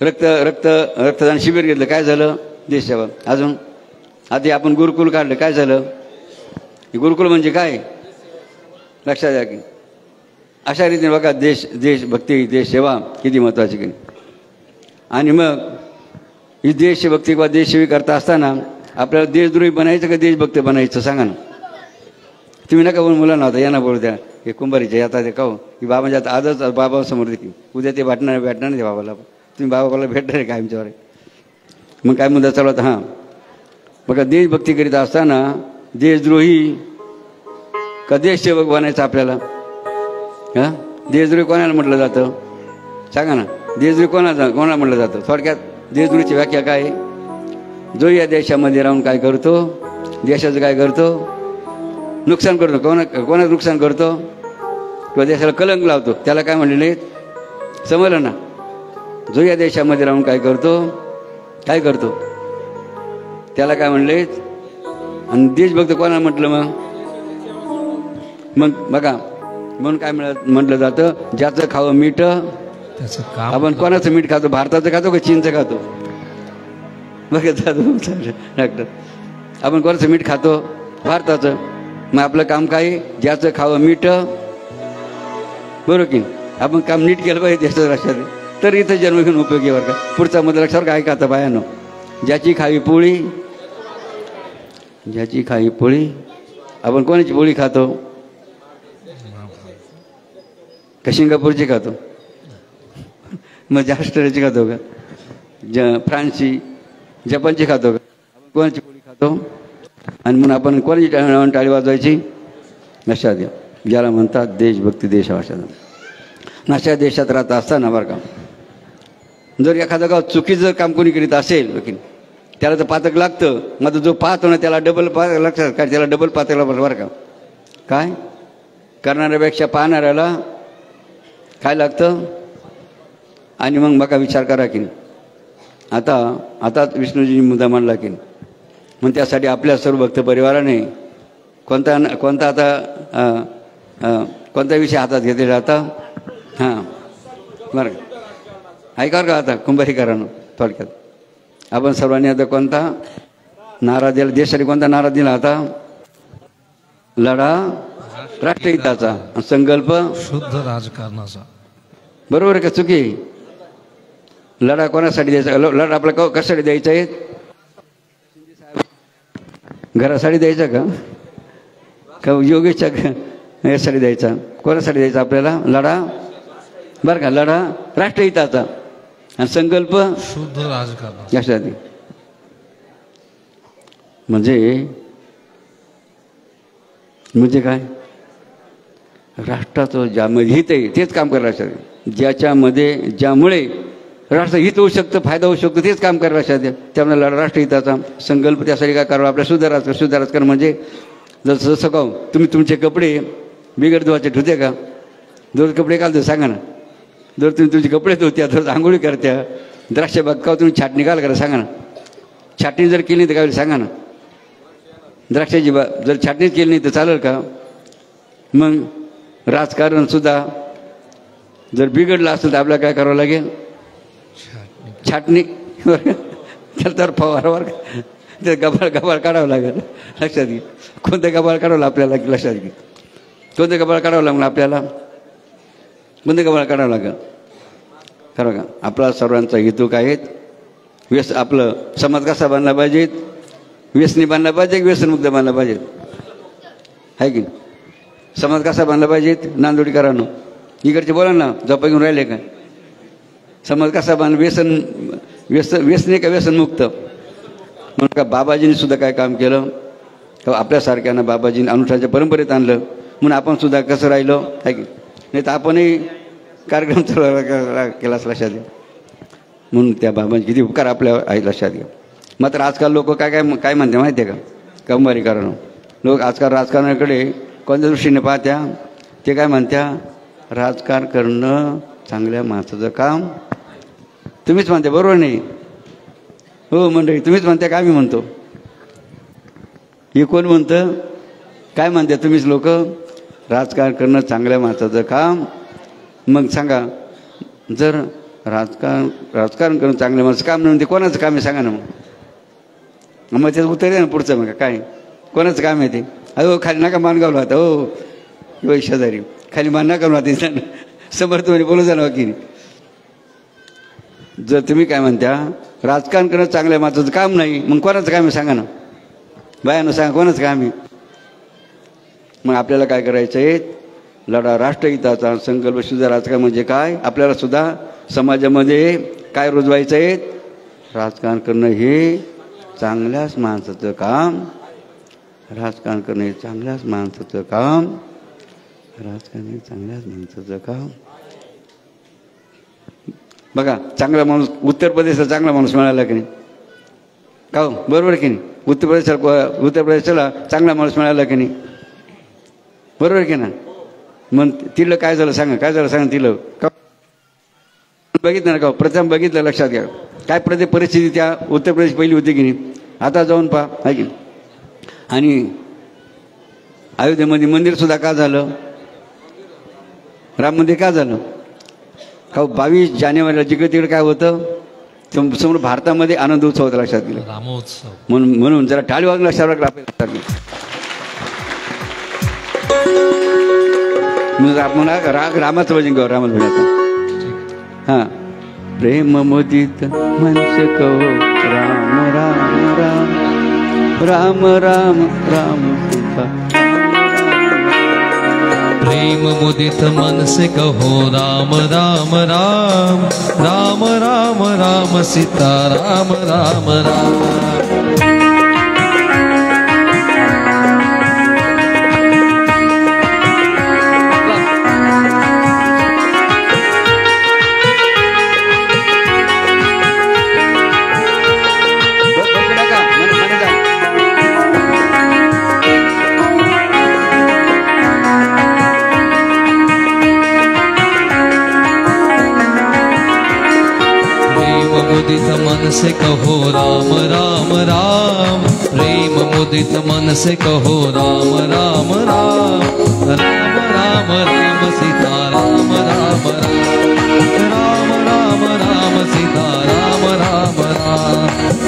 रक्तदान शिबिर घेतलं. काय झालं? देश सेवा. अजून आधी आपण गुरुकुल काढलं. काय झालं? गुरुकुल म्हणजे काय? लक्षात द्या की अशा रीतीने बघा देशभक्ती देश सेवा किती महत्त्वाची की. आणि मग ही देशभक्ती किंवा देशसेवी करता असताना आपल्याला देशद्रोही बनायचं का देशभक्त बनायचं? सांगा ना. तुम्ही नका बोलू मुलांना होता यांना बोलू द्या. हे कुंभारीचे आता ते काहो की बाबांच्या आता आजच बाबासमोर देखील उद्या ते भेटणार नाही ते बाबाला. तुम्ही बाबाला भेटणार आहे का आमच्यावर? मग काय मुद्दा चालू होता? हां बघा, देशभक्ती करीत असताना देशद्रोही का देशसेवक बनायचं आपल्याला? हां, देशद्रोही कोणाला म्हटलं जातं? सांगा ना. देशद्रोही कोणाला म्हटलं जातं? थोडक्यात देशद्रोहीची व्याख्या काय आहे? जो या देशामध्ये राहून काय करतो? देशाचं काय करतो? नुकसान करतो. कोणाचं नुकसान करतो किंवा देशाला कलंक लावतो त्याला काय म्हणलेले? समजलं ना. जो या देशामध्ये राहून काय करतो त्याला काय म्हणले? आणि देशभक्त कोणाला म्हटलं? मग बघा, म्हणून काय म्हटलं जातं? ज्याचं खावं मीठ त्याचं काम. आपण कोणाचं मीठ खातो? भारताचं खातो का चीनचं खातो? बघा डॉक्टर, आपण कोणाचं मीठ खातो? भारताचं. मग आपलं काम काय? ज्याचं खावं मीठ. बरोबर की आपण काम नीट केलं पाहिजे देशाच्या लक्षात तर इथं जन्म घेऊन उपयोगी बरं का. पुढचा मध्ये लक्षावर काय खातं बायानो? ज्याची खावी पोळी. आपण कोणाची पोळी खातो? का सिंगापूरची खातो? मग ऑस्ट्रेलियाची खातो का? फ्रान्सची, जपानची खातो का? आपण कोणाची पोळी खातो? आणि म्हणून आपण कोणाची टाळी वाजवायची? लक्षात द्या. ज्याला म्हणतात देशभक्ती देशभाषा. अशा देशात राहत असताना बरं का, जर एखादं गाव चुकीचं काम कोणी करीत असेल त्याला तर पातक लागतं. मग जो पाहतो ना त्याला डबल पातक लक्षात काय? त्याला डबल पातक लागतं बरं का. काय करणाऱ्यापेक्षा पाहणाऱ्याला काय लागतं? आणि मग बघा विचार करा की आता विष्णूजी मुद्दा मांडला की मग त्यासाठी आपल्या सर्व भक्त परिवाराने कोणता विषय हातात घेतलेला आता? हां बरं ऐकावर का आता कुंभारीकरांनो थोडक्यात आपण सर्वांनी आता कोणता नारा दिला? देशासाठी कोणता नारा दिला आता? लढा राष्ट्रहिताचा, संकल्प शुद्ध राजकारणाचा. बरोबर आहे का? चुकी? लढा कोणासाठी द्यायचा? लढा आपला कशासाठी द्यायचा आहे? घरासाठी द्यायचा का योगेशच्या यासाठी द्यायचा? कोणासाठी द्यायचा आपल्याला लढा? बरं का, लढा राष्ट्रहिताचा आणि संकल्प शुद्ध राजकारण यासाठी. म्हणजे काय? राष्ट्राचं ज्यामध्ये हित आहे तेच काम करायला लागतं. ज्यामुळे राष्ट्र हित होऊ शकतं, फायदा होऊ शकतो तेच काम करायला लागतं. त्यामुळे राष्ट्रहिताचा संकल्प त्यासाठी काय करावं? आपल्या शुद्ध राजकारण म्हणजे जसं का तुम्ही तुमचे कपडे बिगड धुवायचे ठेवते का? दररोज कपडे घालतो सांगा ना. जर तुम्ही तुमचे कपडे धुत्या दररोज आंघोळी करत्या, द्राक्ष बाग का तुम्ही छाटणी घाल करा सांगा ना. छाटणी जर केली तर काय सांगा ना. द्राक्षाची बाग जर छाटणीच केली नाही तर चालेल का? मग राजकारण सुद्धा जर बिघडलं असेल तर आपल्याला काय करावं लागेल? छाटणी. त्याला तर फवारावर ते गबाळ काढावं लागेल. लक्षात घे. कोणतं गबाळ काढावं आपल्याला? लक्षात घे. कोणतं गबाळ काढावं लागलं आपल्याला? कोणतं गबाळ काढावं लागेल? खरं का? आपला सर्वांचा हेतू काय आहेत? आपलं समाज कसा बांधला पाहिजेत? व्यसनी बांधला पाहिजे की व्यसनमुक्त बांधला पाहिजेत? आहे की समाज कसा बांधला पाहिजेत? नांदोडीकरांनो इकडचे बोला ना, झोपा घेऊन राहिले का? समाज कसा बांध? व्यसनी का व्यसनमुक्त? म्हणून का बाबाजींनी सुद्धा काय काम केलं, आपल्यासारख्यांना बाबाजींनी अनुष्ठानाच्या परंपरेत आणलं, म्हणून आपण सुद्धा कसं राहिलो आहे की नाही. तर आपणही कार्यक्रम केलाच लक्षात घ्या. म्हणून त्या बाबांचे किती उपकार आपल्या आहेत लक्षात घ्या. मात्र आजकाल लोक काय म्हणते माहिती आहे का, कंबारीकरण लोक आजकाल राजकारणाकडे कोणत्या दृष्टीने पाहत्या, ते काय म्हणत्या, राजकारण करणं चांगल्या माणसाचं काम. तुम्हीच म्हणते बरोबर नाही हो मंडळी, तुम्हीच म्हणते का आम्ही म्हणतो, हे कोण म्हणतं, काय म्हणते तुम्हीच लोक, राजकारण करणं चांगल्या माणसाचं काम. मग सांगा, जर राजकारण करणं चांगल्या माणसाचं काम नाही, ते कोणाचं काम आहे सांगा ना. मग त्याचं उत्तर आहे ना पुढचं, मग काय कोणाचं काम आहे ते. अहो खाली नका मान गावला होता हो किंवा शेजारी, खाली मान नका गावला होता समर्थ म्हणे बोलू जा ना की. जर तुम्ही काय म्हणत्या राजकारण करणं चांगल्या माणसाचं काम नाही, मग कोणाचं काम आहे सांगा ना, बायानं सांगा कोणाचं काम आहे. मग आपल्याला काय करायचं आहे, लढा राष्ट्रहिताचा, संकल्प शुद्ध राजकारण म्हणजे काय, आपल्याला सुद्धा समाजामध्ये काय रुजवायचं आहे, राजकारण करणं हे चांगल्याच माणसाचं काम. राजकारण करणं हे चांगल्याच माणसाचं काम. राजकारण हे चांगल्याच माणसाचं काम. बघा चांगला माणूस, उत्तर प्रदेशला चांगला माणूस मिळाला की नाही का हो, बरोबर की नाही. उत्तर प्रदेशाला चांगला माणूस मिळाला की नाही, बरोबर की ना. मग तिला काय झालं सांगा, काय झालं सांगा तिला का बघितलं ना का, प्रथम बघितलं लक्षात घ्या काय परिस्थिती त्या उत्तर प्रदेश पहिली होती की नाही. आता जाऊन पहा आहे की. आणि अयोध्येमध्ये मंदिर सुद्धा का झालं, राम मंदिर का झालं का, 22 जानेवारीला जिकडे तिकडे काय होतं, समोर भारतामध्ये आनंद उत्सव होता लक्षात गेलं, रामोत्सव. म्हणून जरा टाळी वाजून लक्षात गेलं. आपण रामाचं भजन गाव, रामाचं भजन. हां, प्रेम मोदित मनस कहो राम राम राम राम राम राम सीता. प्रेम मुदित मन से कहो राम राम राम राम राम राम सीता राम राम राम. मुदित मन से कहो राम राम राम, प्रेम मुदित मन से कहो राम राम राम राम राम राम सीता राम राम राम राम राम राम सीता राम राम राम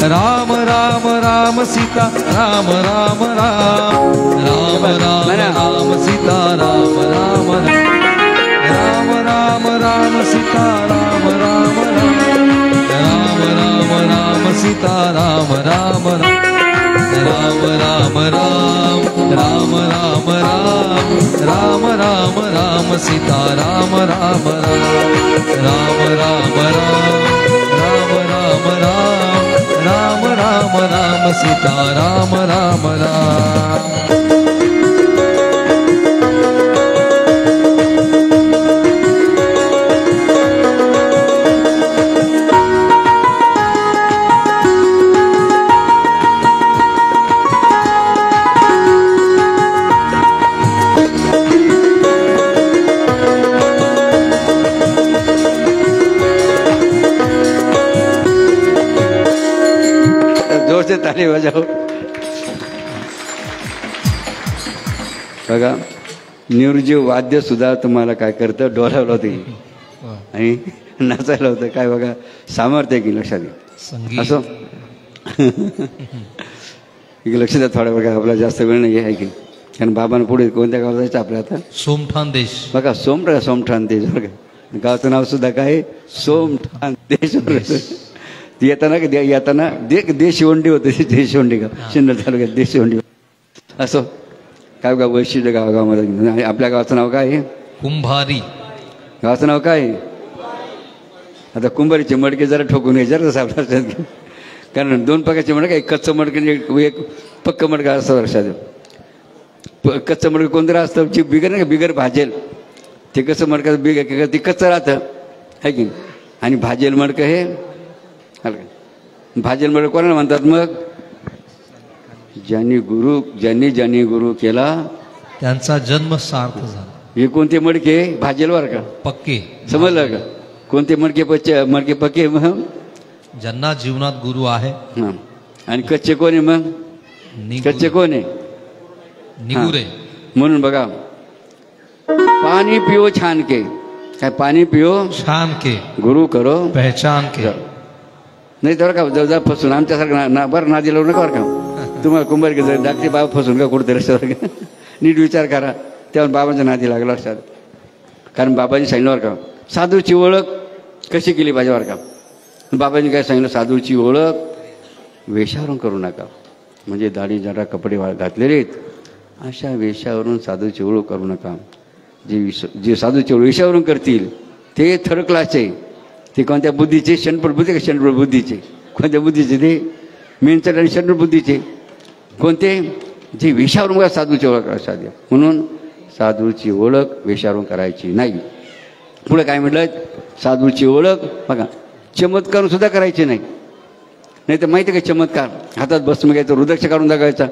राम राम राम सीता राम राम राम राम राम राम सीता राम राम राम राम राम सीता राम राम राम राम राम सीता राम राम राम राम राम राम राम राम राम राम राम सीता राम राम राम राम राम राम राम राम राम राम सीता राम राम राम. ताली वाजव. बघा निर्जीव वाद्य सुद्धा तुम्हाला काय करतं, डोलावलं होतं आणि नाचायला होतं काय. बघा सामर्थ्य की लक्षात घ्या. असं लक्ष द्या थोड्या. बघा आपला जास्त वेळ नाही आहे की, कारण बाबांना पुढे कोणत्या गावात जायचं आपल्या आता, सोमठाण देश. बघा सोमठाण देश. बघा गावाचं नाव सुद्धा काय, सोमठाण देश. येताना देशवंडी होते, देशवंडी गाव सिन्नर तालुक्यात देशवंडी. असं काय गाव वैशिष्ट्य गावामध्ये. आपल्या गावाचं नाव काय आहे, कुंभारी. गावाचं नाव काय, आता कुंभारीचे मडके जरा ठोकून घ्यायचे जरा आपल्या कारण 2 प्रकारचे मडकं, एक कच्चं मडकं आणि एक पक्कं मडकं असतं लक्षात. कच्चं मडकं कोणतं असतं, जे बिगर नाही का बिगर भाजेल ते कसं मडकं बिगर ते कच्चं राहतं आहे की. आणि भाजेल मडकं हे भाजेल मडकं कोणाला म्हणतात मग, ज्यांनी गुरु केला त्यांचा जन्म सार्थ झाला. हे कोणते मडके भाजेल वर का पक्के, समजलं का, कोणते मडके पक्के मग ज्यांना जीवनात गुरु आहे. हां. आणि कच्चे कोण आहे मग, कच्चे कोण आहे निगुरे. म्हणून बघा, पाणी पिओ छान के, काय पाणी पिओ छान के, गुरु करो पहचान के. नाही तर का जर फसून आमच्यासारखं बरं नादी लावू नका बरं का. तुम्हाला कुंभार घेतलं डाकते बाबा फसून का कुठे लक्षात का, नीट विचार करा. तेव्हा बाबांच्या नादी लागला लक्षात. कारण बाबांनी सांगितलं बरं का, साधूची ओळख कशी केली पाहिजे बरं का. बाबांनी काय सांगितलं, साधूची ओळख वेशावरून करू नका. म्हणजे दाढी जरा कपडे घातलेले आहेत अशा वेशावरून साधूची ओळख करू नका. जे साधूची ओळख वेशावरून करतील ते थर्ड क्लासचे, ते कोणत्या बुद्धीचे, शनपट बुद्धी का शनपट बुद्धीचे, कोणत्या बुद्धीचे ते मेनचट आणि शनपट बुद्धीचे. कोणते, जे वेशावरून बघा साधूची ओळख करा साध्या. म्हणून साधूची ओळख वेशावरून करायची नाही. पुढे काय म्हटलं, साधूची ओळख बघा चमत्कार सुद्धा करायचे नाही. नाही तर माहिती आहे का चमत्कार, हातात भस्म घ्यायचं, रुद्राक्ष काढून दाखवायचा,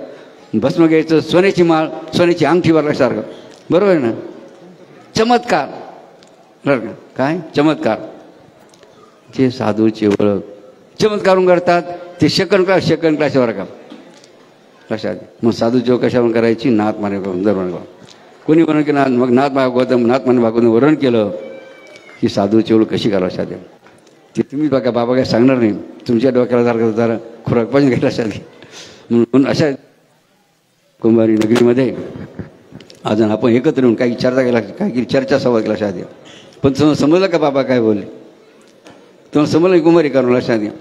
भस्म घ्यायचं, सोन्याची माळ, सोन्याची अंगठी भरल्यासारखं, बरोबर आहे ना. चमत्कार बरं का, काय चमत्कार, जे साधूची ओळख चमत्कारून करतात ते सेकंड क्लासवर का लक्षात. मग साधूची ओळख कशावरून करायची, नाथ माने दरबार. कोणी वर्णन केलं, मग नाथ माने भागवत वर्णन केलं की साधूची ओळख कशी करा लक्षात. ते तुम्ही बघा, बाबा काय सांगणार नाही, तुमच्या डोक्याला जरा खुराक पाहिजे घ्यायला लक्षात. म्हणून अशा कुंभारी नगरीमध्ये अजून आपण एकत्र येऊन काही चर्चा केला, काही चर्चा संवाद केला लक्षात द्या. पण समजलं का बाबा काय बोलले, तुम्हाला समजलं कुंभारी करून लक्षात द्या.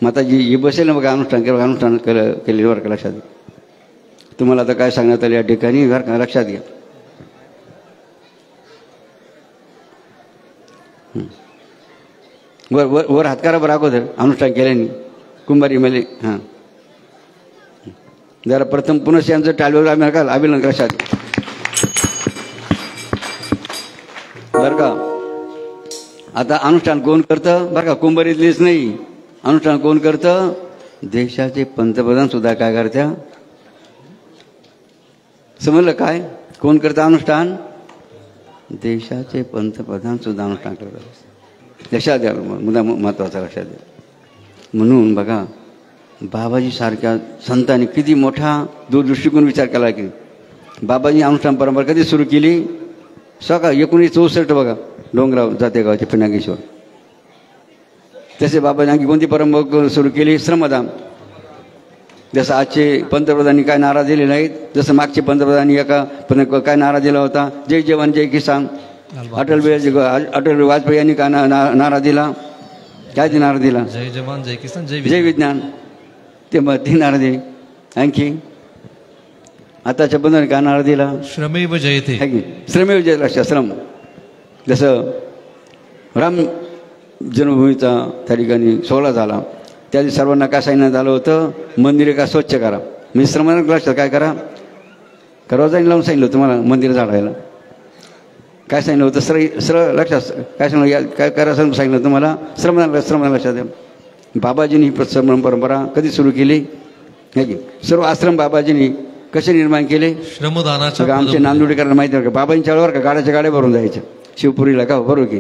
माताजी हे बसेल ना बघा, अनुष्ठान केलेलं बरं का लक्षात द्या. तुम्हाला आता काय सांगण्यात आलं या ठिकाणी बरं का लक्षात घ्या. वर हातकारा बरं अगोदर अनुष्ठान केल्याने कुंभारी मेले. हां जरा प्रथम पुनः यांचं टाळीवर आम्ही नका अभिनंदन लक्षात बरं का. आता अनुष्ठान कोण करतं बरं का, कुंभारीतलीच नाही, अनुष्ठान कोण करतं, देशाचे पंतप्रधान सुद्धा काय करत्या, समजलं काय, कोण करतं अनुष्ठान, देशाचे पंतप्रधान सुद्धा अनुष्ठान करतात. लक्षात द्या, मुद्दा महत्त्वाचा लक्षात द्या. म्हणून बघा बाबाजी सारख्या संतांनी किती मोठा दूरदृष्टिकोन विचार केला की बाबाजी अनुष्ठान परंपरा कधी सुरू केली, 1964 बघा, डोंगराव जातेगावचे पिनाकेश्वर. तसे बाबाजी आणखी कोणती परंपरा सुरू केली, श्रमदान. जसं आजचे पंतप्रधानांनी काय नारा दिले नाहीत, जसं मागचे पंतप्रधानांनी काय नारा दिला होता, जय जवान जय किसान. अटल वाजपेयी यांनी काय नारा दिला, काय ते नारा दिला, जय जवान जय किसान जय विज्ञान. ते मग ती नारा दिली. आणखी आताच्या बंधन काय नारा दिला, श्रमेव जयते, श्रमेव जय लक्षात श्रम. जसं राम जन्मभूमीचा त्या ठिकाणी सोहळा झाला, त्या दिवशी सर्वांना काय सांगण्यात आलं होतं, मंदिरे का स्वच्छ करा. मी श्रमदान लक्षात काय करा, रोजाने लावून सांगितलं तुम्हाला मंदिर झाडायला. काय सांगितलं होतं, सरळ लक्षात काय सांगितलं, काय करा सांगितलं तुम्हाला, श्रमदान लक्षात द्या. बाबाजींनी ही श्रम परंपरा कधी सुरू केली, हे की सर्व आश्रम बाबाजींनी कसे निर्माण केले, श्रमदानाच्या. आमचे नांदुडेकरांना माहिती आहे का, बाबांच्या वेळेवर का गाड्याच्या गाड्या भरून जायच्या शिवपुरीला का, बरोबर की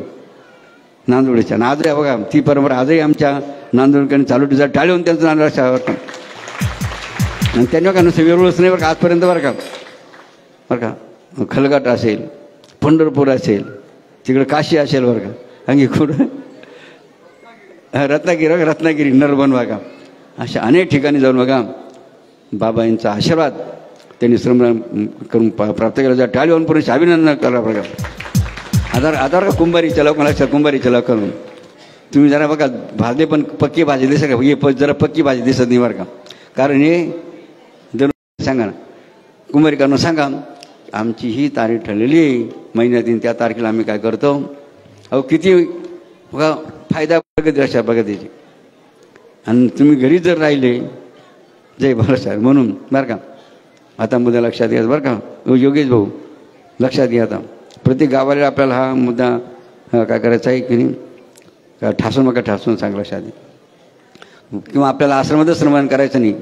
नांदुडेच्या. आणि आजही बघा ती परंपरा आजही आमच्या नांदुडेकरांनी चालू ठेवली, टाळून त्यांचं नांद लक्षावर का. आणि त्यांनी का नुसतं वेरूळच नाही बरं का आजपर्यंत बरं का खलघाट असेल, पंढरपूर असेल, तिकडे काशी असेल बरं का, आणखी कुठं रत्नागिरी नरबन बघा, अशा अनेक ठिकाणी जाऊन बघा बाबांचा आशीर्वाद त्यांनी श्रमदान करून प्राप्त केला. टाळीवर पुरुष अभिनंदन करा बघा. आधार का कुंभारीच्या लोकांना लक्षात, कुंभारीच्या लोकांना तुम्ही जरा बघा भाजले पण पक्की भाजी दिसत का, हे जरा पक्की भाजी दिसत नाही बरं का. कारण हे दर सांगा ना कुंभारीकरांना सांगा, आमची ही तारीख ठरलेली आहे महिन्यातील, त्या तारखेला आम्ही काय करतो, अहो किती बघा फायदा बघत अशा बघा त्याची. आणि तुम्ही घरी जर राहिले जय बाळासाहेब म्हणून बरं का. आता मुद्दा लक्षात घ्या बरं का योगेश भाऊ, लक्षात घ्या. आता प्रत्येक गावाला आपल्याला हा मुद्दा काय करायचा आहे की नाही, का ठासून मग ठासून चांगला लक्षात घ्या. किंवा आपल्याला आश्रमातच श्रमण करायचं नाही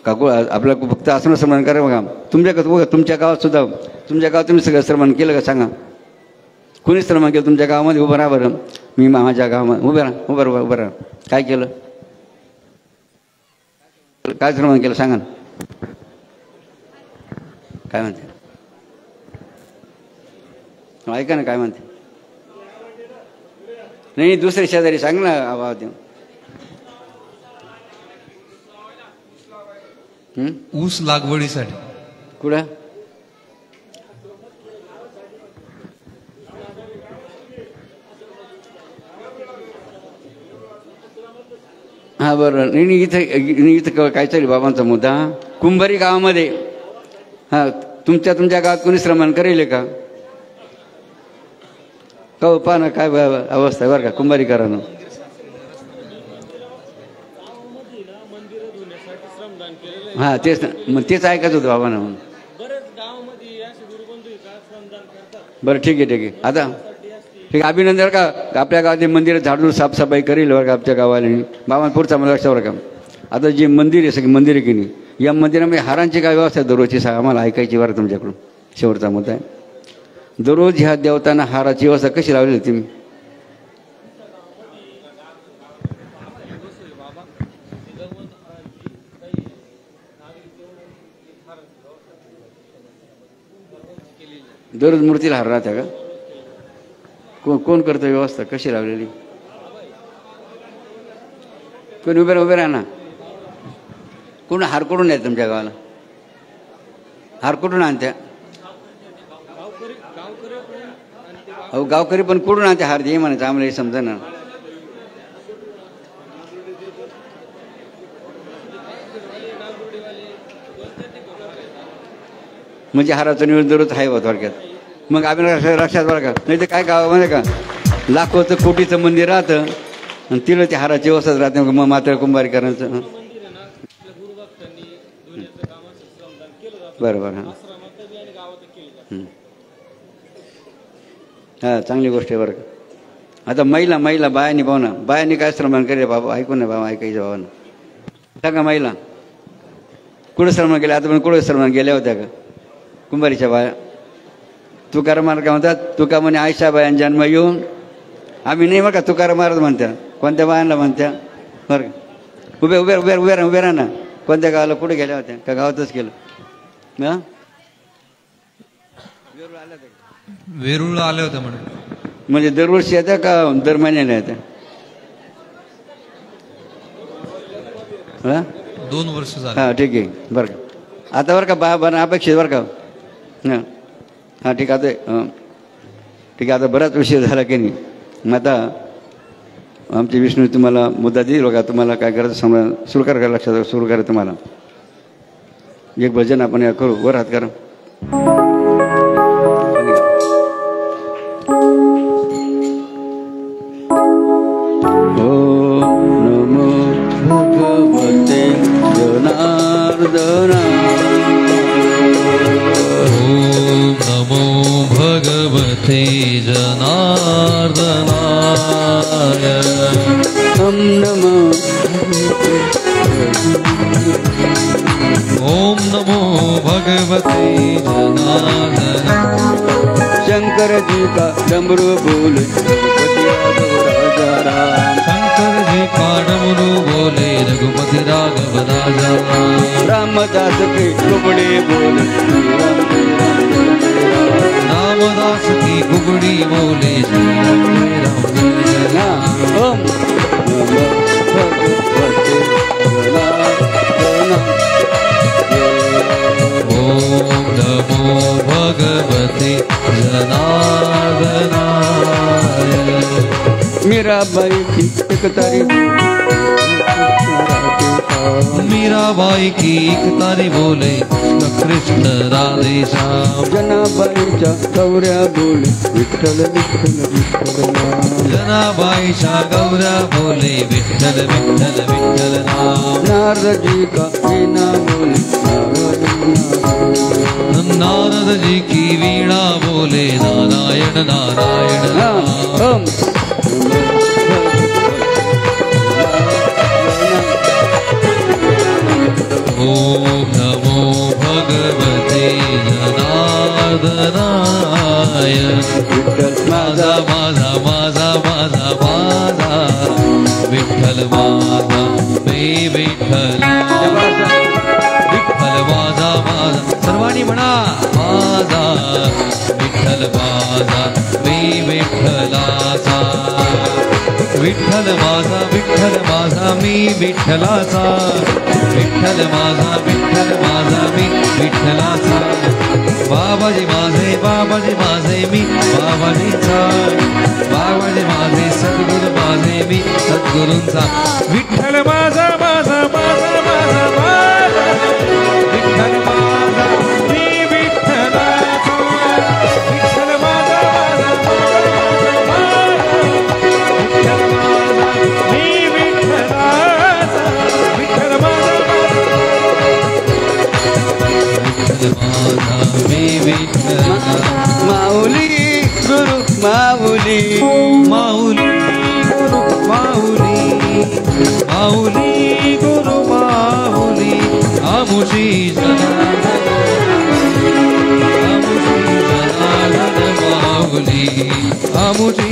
का, आपल्याला फक्त आश्रम श्रमण करायचं. बघा बघा तुमच्या गावात सुद्धा, तुमच्या गावात तुम्ही सगळं श्रमण केलं का सांगा. कोणी श्रमण केलं तुमच्या गावामध्ये? उभं राहा बरं. मी माझ्या गावामध्ये उभं राहा, उभं राहा. काय केलं, काय श्रमण केलं सांगा ना. काय म्हणते ऐका ना, काय म्हणते. नाही दुसरे शेजारी सांग ना आवाज देऊन. ऊस लागवडीसाठी कुठं? हां बरं. नाही इथं काय चालू बाबांचा मुद्दा, कुंभारी गावामध्ये. हां तुमच्या गावात कोणी श्रमण करेल का? का पहा ना काय अवस्था आहे बरं का कुंभारी करानं. हां तेच ना, मग तेच ऐकायचं होतं बाबांना म्हणून. बरं ठीक आहे. आता ठीक आहे, अभिनंदन का आपल्या गावातले मंदिर झाडून साफसफाई करेल बरं का आमच्या गावाला. बाबा पुढचा मला लक्षात बरं का. आता जे मंदिर आहे सगळे मंदिर आहे की नाही, या मंदिरामध्ये हारांची काय व्यवस्था आहे दररोजची आम्हाला ऐकायची बरं तुमच्याकडून. शेवटचा मुद्दा आहे, दररोज ह्या देवतांना हाराची व्यवस्था कशी लावली तुम्ही? दररोज मूर्तीला हार राहत्या का? कोण करतं व्यवस्था, कशी लावलेली? कोण उभे राहा ना. कोण हार कुठून आहे तुमच्या गावाला? हार कुठून आणत्या? अहो गावकरी पण कुठून आणत्या हार? जे म्हणायचं आम्हाला हे समजा ना. म्हणजे हाराचं निवेदन दररोज आहे बा थोडक्यात. मग आम्ही लक्षात बरं का. नाही तर काय गावामध्ये का लाखोचं कोटीचं मंदिर राहतं आणि तिला त्या हाराची व्यवस्था राहते. मग मात्र कुंभारी करायचं. बरोबर. हां हां चांगली गोष्ट आहे बरं का. आता महिला बायांनी भावना, बायांनी काय श्रमण केले बाबा? ऐकून नाही बाबा, ऐकायचं बाबांना सांगा. महिला कुठं श्रमण केलं? आता पण कुठं श्रमण गेल्या होत्या का कुंभारीच्या बाया? तुकाराम महाराज काय म्हणतात, तुका म्हणे आयशा बायां जन्म येऊन. आम्ही नाही बरं का, तुकाराम महाराज म्हणत्या. कोणत्या बायांना म्हणत्या बरं का? उभे राहा ना. कोणत्या गावाला कुठे गेल्या होत्या का गावातच केलं? हां वेरूळला आल्या होत्या म्हणे. म्हणजे दरवर्षी येत्या का दर महिन्याला येत्या? 2 वर्ष झाली. हां ठीक आहे बरं का. आता बरं का बरं अपेक्षित बरं का. हां हां ठीक आहे. ठीक आहे आता बराच विषय झाला की नाही. मग आता आमचे विष्णू तुम्हाला मुद्दा देईल बघा. तुम्हाला काय करायचं समजा सुरू करा, लक्षात सुरू करा. तुम्हाला एक भजन आपण करू. वर हात करा. भगवते जनार्दनाय ओम नमो ओम नमो भगवते जनार्दनाय. शंकर जी का डमरू बोले राजा राम. शंकर जी का डमरू बोले रघुपति राघव राजा राम. रामदास के कुबड़े बोले रामदास की कुबड़ी बोले जय राम जय राम जय जय राम. ओम नमो भगवते ओम नमो भगवते जनार्दनाय. मीरा बाई की एक तारीख मीराबाई की एक तारी बोले कृष्ण राधे श्याम जनाबाईच्या गौऱ्या बोले विठ्ठल विठ्ठल विठ्ठल नाम जनाबाईच्या गौऱ्या बोले विठ्ठल विठ्ठल विठ्ठल नाम नारदजी का वीणा बोले नारद जी की वीणा बोले नारायण नारायण नाम ओम नमो भगवते जनार्दनाय माझा माझा माझा माझा माझा विठ्ठल माझा मे विठ्ठल विठ्ठल माझा माझा सर्वांनी म्हणा माझा विठ्ठल माझा मे विठ्ठलाचा विठ्ठल माझा मी विठ्ठलाचा विठ्ठल माझा मी विठ्ठलाचा बाबाजी माझे मी बाबाजीचा बाबाजी माझे सद्गुरु माझे मी सद्गुरूंचा विठ्ठल माझा माझा माझा माझा माझा विठ्ठल माझा मी विठ्ठलाचा विठ्ठल माझा माझा विठ्ठल माझा मी विठ्ठलाचा विठ्ठल माझा मी विठ्ठला माऊली गुरु माऊली माऊली गुरु माऊली माऊली गुरु माऊली आमुची जनार्दन माऊली आमुची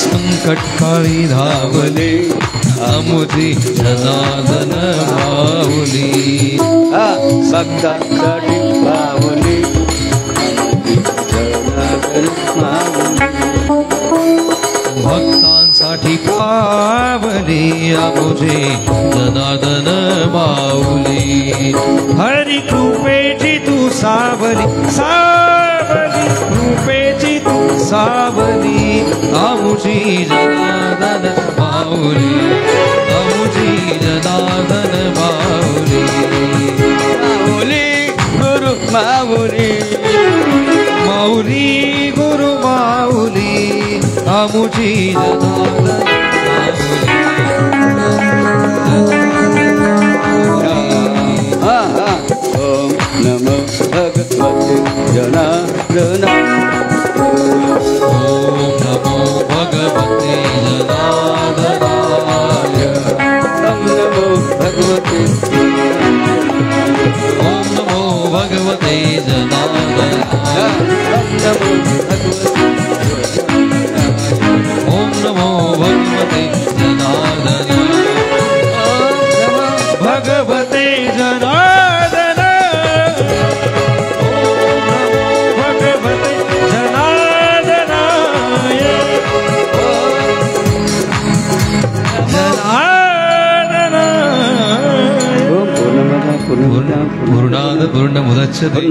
संकटकाळी धावले आमुची जनार्दन माऊली भक्तांसाठी माऊली जनार्दन माऊली भक्तांसाठी पावली आमुचे जनार्दन माऊली हरी कृपेची तू सावली सावली कृपेची तू सावली आमुची जनार्दन माऊली आमुची जनार्दन माऊली माऊली गुरु माऊली माऊली गुरु माऊली आमुची जनार्दन ओम नमो भगवते जनार्दनाय ओम नमो भगवते जनार्दनाय ओम नमो भगवते ओम नमो भगवते जनार्दनाय ओम नमो भगवते जनार्दनाय भगवते जनार्दन ओम नमो भगवते जनार्दनाय जनार्दनाय ओम पूर्णमदा पूर्णाद पूर्णमुदच्यते